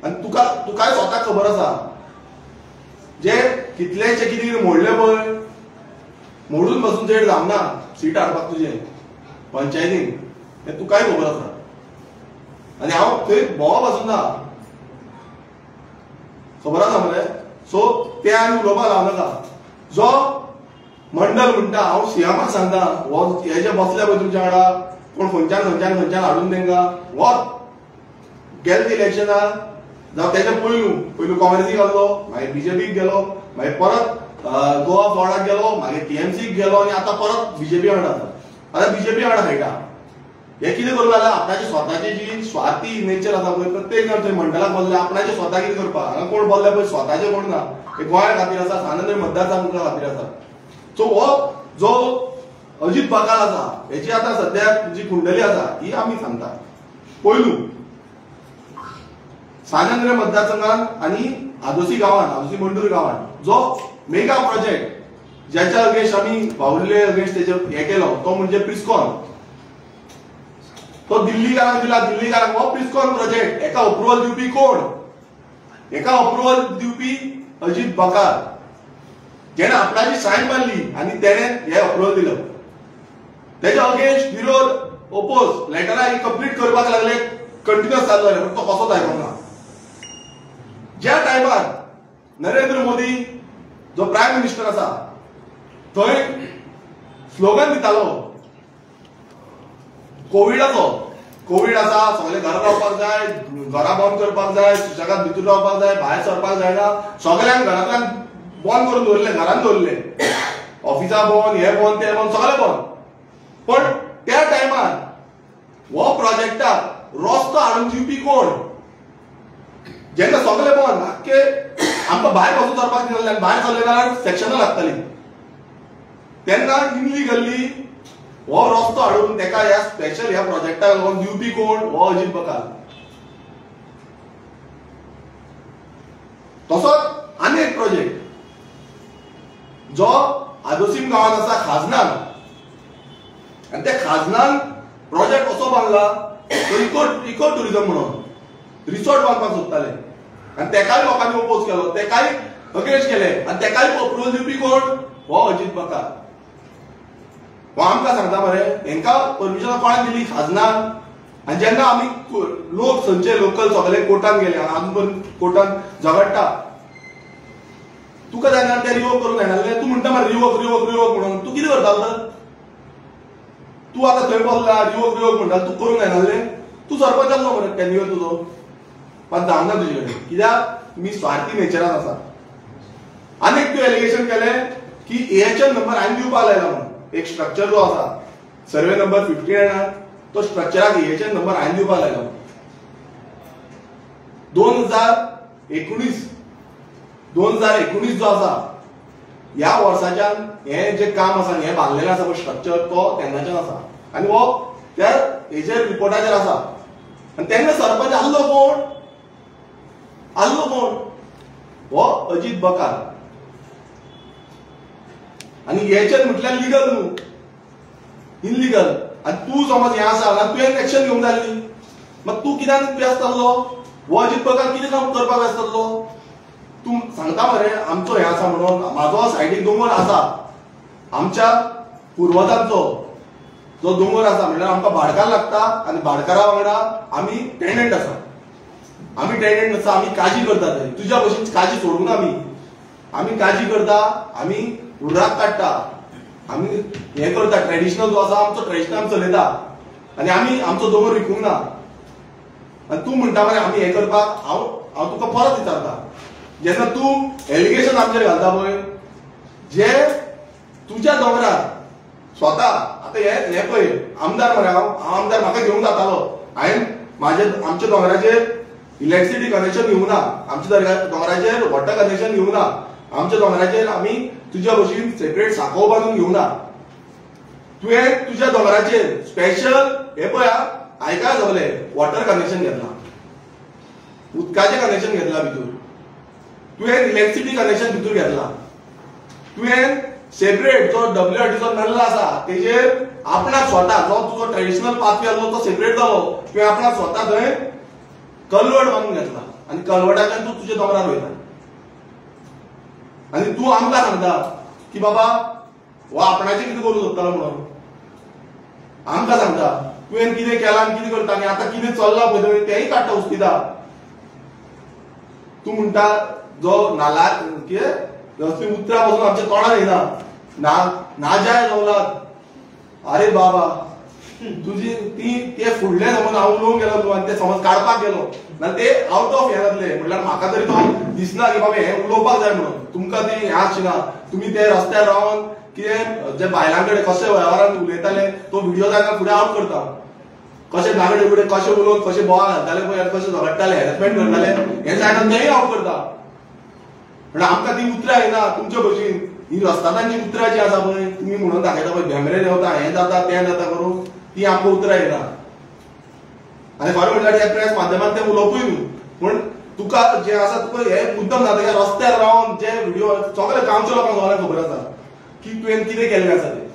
आनी तुकाय स्वताक खबर आसा जे कितलेशे कितें कितें मोडले पळय मोडून बसून चड जावना सीट हाडपाक तुजें पंचायतीन हें तुकाय खबर आसा. आनी हांव थंय भोंवप आसूं ना खबर आसा मरे. सो ते आनी उलोवपाक लावनाका. जो मंडल म्हणटा हांव सीएमाक सांगता हो हे जे बसल्या पळय तुमच्या वांगडा कोण खंयच्यान खंयच्यान खंयच्यान हाडून तेंकां वो गेले ते इलेक्शनाक जावं तेच्या पयलू काँग्रेसीक गेलो मागीर बीजेपीक गेलो मागीर परत गोवा फॉर्डाक गेलो मागीर TMCक गेलो आनी आतां परत बीजेपी वांगडा आसा. आतां बीजेपी वांगडा खेळटा. हे कितें करूं लागला आपणाची स्वताची जी स्वार्थी नेचर आसा पळय प्रत्येक जण थंय मंडळाक बसले आपणाचें स्वता कितें करपाक हांगा कोण बसले पळय स्वताचें कोण ना हे गोंया खातीर आसा सानंद्र मतदारसंघा खातीर आसा. सो हो जो अजित बकाल आसा हेची आतां सद्याक जी कुंडली आसा ही आमी सांगता. पयलू सानंद्र मतदारसंघात आनी आदोसी गांवांत आदोसी मंडूर गांवांत जो मेगा प्रोजेक्ट ज्याच्या अगेन्स्ट आमी बावुर्ले अगेन्स्ट तेजे हे केलो तो म्हणजे प्रिस्कॉन. तो दिल्लीकारांक दिला दिल्लीकारांक हो प्रिस्कॉन प्रोजेक्ट हेका अप्रुवल दिवपी कोण हेका अप्रुवल दिवपी अजित बकाल जेणे आपणाची सायन मारली आनी तेणें हे अप्रुवल दिलो. तेच्या अगेन्स्ट विरोध ओपोज लेटरां ही कंप्लीट करपाक लागले कंटिन्युअस चालू जाले पूण तो कसोच आयकोंक ना. ज्या टायमार नरेंद्र मोदी जो प्रायम मिनिस्टर आसा थंय स्लोगन दितालो कोविड आसा, सगळे घरा रावपाक जाय, घरा बंद करपाक जाय, सुशेगाद भितर रावपाक जाय, भायर सरपाक जायना, सगळ्यांक घरांतल्यान बंद करून दवरले, घरान दवरले, ऑफिसां बंद, हे बंद, ते बंद, सगळे बंद. पण त्या टायमार हो प्रोजेक्टाक रस्तो हाडून दिवपी कोण? जेन्ना सगळे बंद, आख्खे आमकां भायर वचून सरपाक दिनासले, भायर सरले जाल्यार सेक्शनां लागताली, तेन्ना इनलिगली हो रस्तो हाडून तेका ह्या स्पेशल ह्या प्रोजेक्टाक लागून दिवपी कोण? हो अजित बकाल. तसोच आनी एक प्रोजेक्ट जो आदोसीम गांवांत आसा खाजनान, आनी त्या खाजनान प्रोजेक्ट असो बांदला तो इको टुरिझम म्हणून रिसॉर्ट बांदपाक सोदताले आनी तेकाय लोकांनी ओपोज केलो, तेकाय अगेन्स्ट केले आनी तेकाय अप्रुवल दिवपी कोण? हो अजित बकाल. हो आमकां सांगता मरे हेंकां परमिशनां कोणें दिली? खाजनान. आनी जेन्ना आमी लोक थंयचे लोकल सगळे कोर्टान गेले, आजून पर्यंत कोर्टान झगडटा, तुका तेन्ना ते रिवोक करून येनासले, तूं म्हणटा मरे रिवोक म्हणून, तूं कितें करतालो तर? तूं आतां थंय बसला रिवोक म्हणटा, तूं करूंक येनासले? तूं सरपंच आसलो मरे टेन्युअर तुजो, पण जावना तुजे कडेन, कित्याक तुमी स्वार्थी नेचरान आसा. आनीक तूं एलिगेशन केलें की AHL नंबर हांवें दिवपाक लायला म्हणून. एक स्ट्रक्चर जो आसा सर्वे नंबर 59 तो स्ट्रक्चराक AHL नंबर हांवें दिवपाक लायला. 2019 जो आसा ह्या वर्साच्यान हे जे काम आसा, हे बांदलेलें आसा पळय स्ट्रक्चर, तो तेन्नाच्यान आसा आनी हो त्या हेचेर रिपोर्टाचेर आसा. आनी तेन्ना सरपंच आसलो कोण? हो अजित बकाल. आनी हेचेर म्हटल्यार लिगल न्हू, इनलिगल. आनी तूं समज हें आसा जाल्यार तुवें एक्शन घेवंक जाल्ली. मात तूं कित्याक व्यस्त आसलो? हो अजित बकाल कितें काम करपाक व्यस्त आसलो? तूं सांगता मरे आमचो हें आसा म्हणून, म्हाजो सायडीक दोंगर आसा, आमच्या पुर्वजांचो जो दोंगर आसा म्हणल्यार आमकां भाडकार लागता आनी भाडकारा वांगडा आमी टेनंट आसा. आमी काजी करता थंय, तुज्या भशेन काजी सोडूंक आमी काजी करता, आमी उर्राक काडटा, आमी हें करता, ट्रेडिशनल जो आसा आमचो ट्रेडिशनल चलयता आनी आमी आमचो दोंगर विकूंक ना. आनी तूं म्हणटा मरे आमी हें करपाक, हांव तुका परत विचारता, जेन्ना तूं एलिगेशन आमचेर घालता पळय, जे तुज्या दोंगरार स्वता आतां हे पळय आमदार मरे, हांव आमदार म्हाका घेवंक जातालो, हांवें आमच्या दोंगराचेर इलेक्ट्रिसिटी कनेक्शन घेवंक ना, आमच्या दोंगराचेर वॉटर कनेक्शन घेवंक ना, आमच्या दोंगराचेर आमी तुज्या भशेन सेपरेट साखो बांदून घेवंक ना. तुवें तुज्या दोंगराचेर स्पेशल हे पळय आयकाय सगळे वॉटर कनेक्शन घेतला, उदकाचें कनेक्शन घेतला भितर, तुवें इलेक्ट्रिसिटी कनेक्शन भितर घेतला, तुवें सेपरेट जो WRTचो नल्ला आसा तेजेर आपणाक स्वता जो तुजो ट्रेडिशनल पाथवे आसलो तो सेपरेट जालो, तुवें आपणाक स्वता थंय कलवट बांदून घेतला आनी कलवटाच्यान तूं तुज्या दोंगरार वयता. आनी तूं आमकां सांगता की बाबा हो आपणाचें कितें करूं सोदतालो म्हणून. आमकां सांगता तुवें कितें केलां आनी कितें करता आनी आतां कितें चल्लां पळय थंय तेंय काडटा उस्तिदा. तूं म्हणटा जो नाला कितें उतरा पासून आमच्या तोंडार येना, ना जाय जवलात. अरे बाबा तुजी ते फुडले समज हांव उलोवंक गेलो न्हू आनी ते समज काडपाक गेलो जाल्यार ते आउट ऑफ हे जातले, म्हणल्यार म्हाका तरी तो दिसना की बाबा हें उलोवपाक जाय म्हणून. तुमकां ती हें आसचीना, तुमी ते रस्त्यार रावन कितें जे बायलां कडेन कशे वेव्हारान उलयताले तो व्हिडिओ तांकां फुडें आउट करता, कशे नागडे फुडें कशे उलोवन कशे बोवाळ घालताले पळय, कशे झगडटाले, हॅरेसमेंट करताले, हे सायडान तेंय आउट करता. म्हणल्यार आमकां ती उतरां येना तुमचे भशेन. ही रस्तादांची उतरां जी आसा पळय तुमी म्हणून दाखयता पळय, भेंबरे देंवता, हें जाता तें जाता करून, ती आमकां उतरां येना. आनी खरें म्हणल्यार ह्या प्रेस माध्यमांत तें उलोवपूय न्हू, पूण तुका जें आसा तुका हे मुद्दम जाता ह्या रस्त्यार रावन जे व्हिडिओ सगळे गांवच्या लोकांक सगळ्यांक खबर आसा की तुवें कितें केल्लें आसा तें.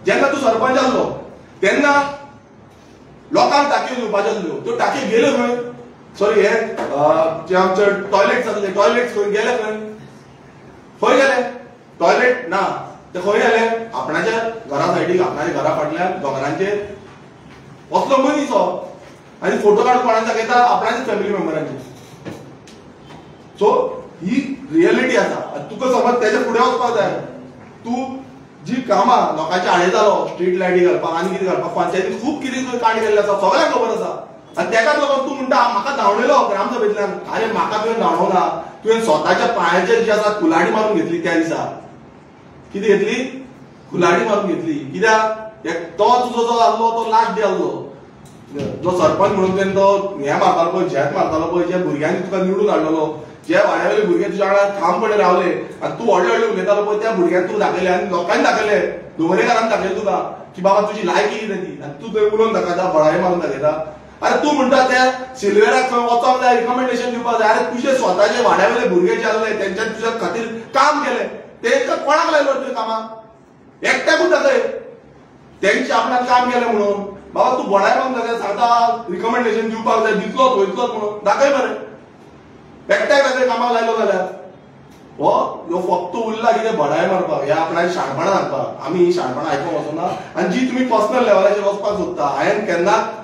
जेन्ना तूं सरपंच आसलो तेन्ना लोकांक टाकयो घेवपाच्यो आसल्यो, त्यो टाकयो गेल्यो खंय? सॉरी हे जे आमचे टॉयलेट्स आसले, टॉयलेट्स खंय गेले? खंय गेले टॉयलेट? ना, ते खंय गेले? आपणाच्या घरा सायडीक, आपणाच्या घरा फाटल्यान दोंगरांचेर असलो मनीस हो, आनी फोटो काडून कोणाक दाखयता? आपणाच्याच फॅमिली मेंबरांचे. सो ही रियलिटी आसा. तुका समज त्याच्या फुडें वचपाक जाय, तू जी कामां लोकांच्या आडे जालो स्ट्रीट लायटी घालपाक आनी कितें घालपाक पंचायतीन खूब कितें कांड केल्लें आसा, सगळ्यांक खबर आसा. आनी तेकाच लागून तूं म्हणटा म्हाका धांवणयलो ग्रामसभेंतल्यान. अरे म्हाका तुवें धांवणवना, तुवें स्वताच्या पांयाचेर जी आसा कुल्हाडी मारून घेतली त्या दिसा. कितें घेतली? कुल्हाडी मारून घेतली. कित्याक तो तुजो जो आसलो तो लास्ट डे आसलो, जो सरपंच म्हणून तुवें तो हें मारतालो पळय, झेत मारतालो पळय, ज्या भुरग्यांनी तुका निवडून हाडलेलो, जे वाड्यावयले भुरगे तुज्या वांगडा ठामपणे रावले आनी तूं व्हडले व्हडले उलयतालो पळय, त्या भुरग्यांक तुका दाखयले आनी लोकांनी दाखयले, दोंगरेकारांनी दाखयले तुका की बाबा तुजी लायकी कितें ती, आनी तूं थंय उलोवन दाखयता, बळाई मारून दाखयता. अरे तूं म्हणटा त्या सिल्वेराक खंय वचोंक जाय, रिकमेंडेशन दिवपाक जाय. अरे तुजे स्वताचे वाड्यावयले भुरगे जे आसले तेंच्यानी तुज्या खातीर काम केलें, तेंकां कोणाक लायलो तुवें कामाक? एकट्याकूच दाखय तेंचे आपणाक काम केलें म्हणून. बाबा तूं बळाई मारून दाखय, सांगता रिकमेंडेशन दिवपाक जाय, दितलोच वयतलोच म्हणून दाखय मरे. एकट्याक दाखय कामाक लायलो जाल्यार. हो फक्त उरला कितें बळाई मारपाक, ह्या आपणाची शाणपणां हाडपाक. आमी ही शाणपणां आयकूंक वचना. आनी जी तुमी पर्सनल लेवलाचेर वचपाक सोदता, हांवें केन्नाच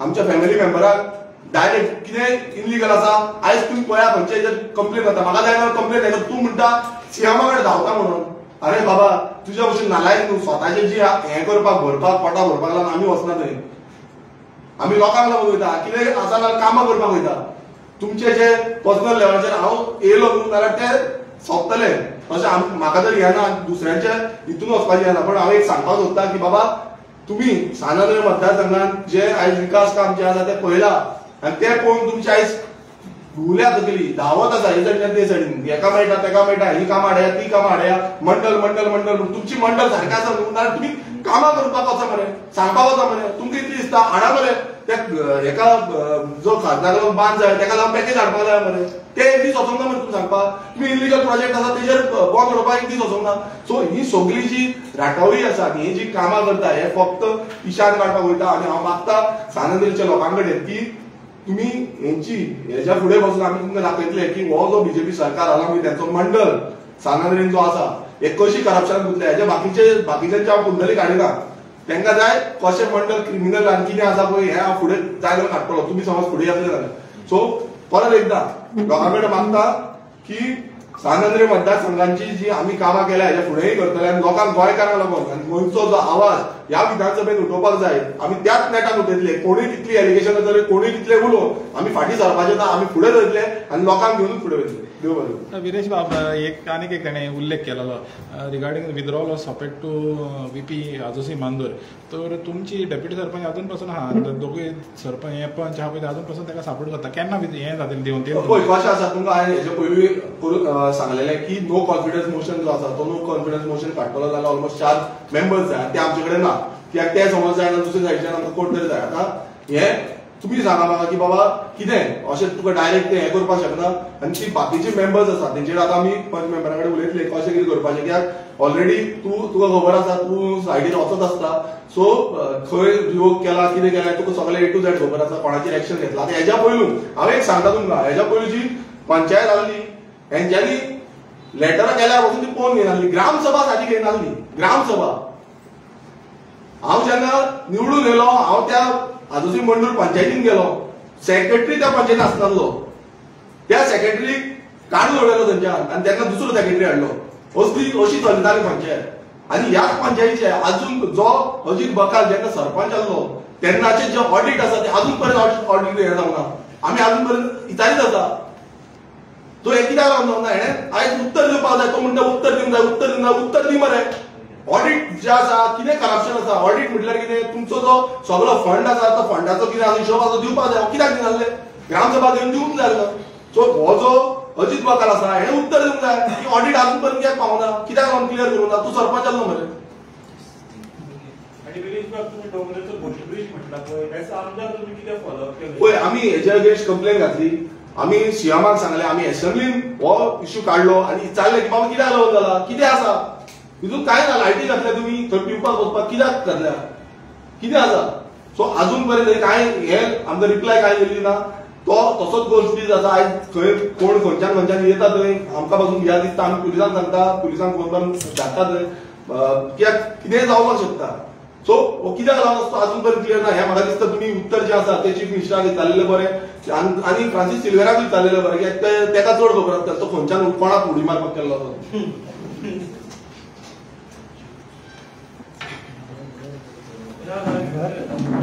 आमच्या फॅमिली मेंबराक डायरेक्ट कितें इनलिगल आसा आयज तुम्ही पळया खंयचे कंप्लेन करता, म्हाका जाय कंप्लेन येता, तूं म्हणटा सीएमा कडेन धांवता म्हणून. अरे बाबा तुज्या भशेन नालायक न्हू, स्वताचे जी हें करपाक भरपाक पोटा भरपाक लागून आमी वचना थंय. आमी लोकांक लागून वयता, कितें आसा जाल्यार कामां करपाक वयता. तुमचे जे पर्सनल लेवलाचेर हांव येयलो न्हू जाल्यार ते सोंपतले अशें म्हाका तर हें ना, दुसऱ्यांच्या हितून वचपाचें ना. पण हांव एक सांगपाक सोदता की बाबा तुम्ही सानंद मतदारसंघात जे आयज विकास काम जे आसा ते पळयला आनी ते पळोवन तुमची आयज भुल्या तकली धांवत आसा हे सायडीन ते सायडीन, हेका मेळटा तेका मेळटा, ही कामां हाडया ती कामां हाडया, मंडल मंडल मंडल. तुमची मंडल सारकें आसा न्हू, नाल्यार तुमी कामां करपाक वचा मरे, सांगपाक वचा मरे. तुमकां इतली दिसता हाडा मरे त्या हेका जो खासदाराक लागून बांद जाय तेका लागून पॅकेज हाडपाक जाय मरे, ते एक दीस वचोंक ना मरे. तुमी सांगपाक तुमी इलिगल प्रोजेक्ट आसा तेजेर बंद उडोवपाक एक दीस वचोंक ना. सो ही सगळी जी राटावळी आसा ही जी कामां करता हे फक्त इशान काडपाक वयता. आनी हांव मागता सानंदच्या लोकां कडेन की तुमी हेंची हेच्या फुडें बसून आमी तुमकां दाखयतले की हो जो बीजेपी सरकार आला म्हणजे त्यांचो मंडल सानंद्रीन जो आसा हे कशी करप्शन गुंतले. हेजे बाकीच्यांचे हांव कुंडली काडिना, तांकां जाय कशें मंडल क्रिमिनल आनी कितें आसा पळय हें हांव फुडें जाय जाल्यार काडटलो, तुमी समज फुडें येतले जाल्यार. सो परत एकदा लोकां कडेन मागता की सानंद्री मतदारसंघांची जी आमी कामां केल्या हेच्या फुडेंय करतले आनी लोकांक गोंयकारांक लागून आनी गोंयचो जो आवाज ह्या विधानसभेत उठोवपाक जाय. आमी त्याच नेटान उठयतले, कोणूय कितली एलिगेशन जातली, कोणूय कितले उलोवन आमी फाटीं सरपाचें ना, आमी फुडें धरतले आनी लोकांक घेवन फुडें वयतले. देव बरें. विरेश बाब आनीक एक ताणें उल्लेख केलेलो regarding withdrawal of support to VP आजोसी मांदूर. तर तुमची डेप्युटी सरपंच अजून पासून आहा, दोगूय सरपंच हे पंच आहा पळय अजून पासून ताका सपोर्ट करता, केन्ना हें जातलें दिवन ते पळय कशें आसा. तुमकां हांवें हेचे पयलीं सांगलेलें की नो कॉन्फिडन्स मोशन जो आसा तो नो कॉन्फिडन्स मोशन काडटलो जाल्यार ऑलमोस्ट 4 मेंबर्स जाय, ते आमचे कडेन ना. कित्याक ते समज जाय दुसरे सायडीच्यान आमकां कोण तरी जाय. आतां हें तुमी सांगा म्हाका की बाबा कितें अशें तुका डायरेक्ट तें हें करपाक शकना. आनी ती बाकीचे मेंबर्स आसा तेंचेर आतां आमी पंच मेंबरा कडेन उलयतले कशें कितें करपाचें. कित्याक ऑलरेडी तुका खबर आसा तूं सायडीन वचत आसता, सो खंय विरोध केला कितें केला तुका सगळें A to Z खबर आसा, कोणाचेर एक्शन घेतला. आतां हेज्या पयलू हांव एक सांगता तुमकां, हेज्या पयलू जी पंचायत आसली हेंच्यांनी लेटरां केल्यार वचून ती पळोवन घेयनासली, ग्रामसभा सादी घेयनासली. ग्रामसभा हांव जेन्ना निवडून येयलो हांव त्या आजोसी मंडूर पंचायतीन गेलो, सेक्रेटरी त्या पंचायतीन आसनासलो, त्या सेक्रेटरीक काडून उडयलो थंयच्यान आनी तेन्ना दुसरो सेक्रेटरी हाडलो. अशी चलताली पंचायत. आनी ह्याच पंचायतीचे अजून जो अजीत बकाल जेन्ना सरपंच आसलो तेन्नाचे जे ऑडिट आसा ते अजून पर्यंत ऑडिट हें जावना. आमी अजून पर्यंत विचारीत आसा तो हे कित्याक लागून जावना. हेणें आयज उत्तर दिवपाक जाय, तो म्हणटा उत्तर दिवंक जाय, उत्तर दी मरे. ऑडिट जे आसा कितें करप्शन आसा, ऑडिट म्हटल्यार कितें तुमचो जो सगळो फंड आसा तो फंडाचो कितें आसा हिशोब आसा दिवपाक जाय. कित्याक दिनासले ग्रामसभा घेवन दिवंक जाय. सो हो जो अजीत बकाल आसा हेणें उत्तर दिवंक जाय की ऑडिट अजून पर्यंत कित्याक पावना, कित्याक लागून क्लियर करूंक ना. तूं सरपंच आसलो मरे. पळय आमी हेजे अगेन्स्ट कंप्लेन घातली, आमी सीएमाक सांगलें, आमी एसेंब्लीन हो इश्यू काडलो आनी विचारलें की बाबा कित्याक लागून जाला, कितें आसा तितून काय ना. लायटी घातल्या तुमी थंय पिवपाक वचपाक कित्याक घातल्या, कितें आसा. सो अजून पर्यंत काय हे आमकां रिप्लाय काय दिली ना. तो तसोच गोश्टी आसा. आयज खंय कोण खंयच्यान येता थंय आमकां पासून भिया दिसता, आमी पुलिसांक सांगता, पुलिसांक फोन करून धाडटा थंय, कित्याक कितेंय जावपाक शकता. सो हो कित्याक लागून असतो अजून पर्यंत क्लियर ना. हे म्हाका दिसता तुम्ही उत्तर जे आसा ते चीफ मिनिस्टराक विचारलेले बरें आनी फ्रांसीस सिल्वेराक विचारलेले बरें कित्याक तेका चड खबर आसता तो खंयच्यान कोणाक उडी मारपाक केल्लो तो. घर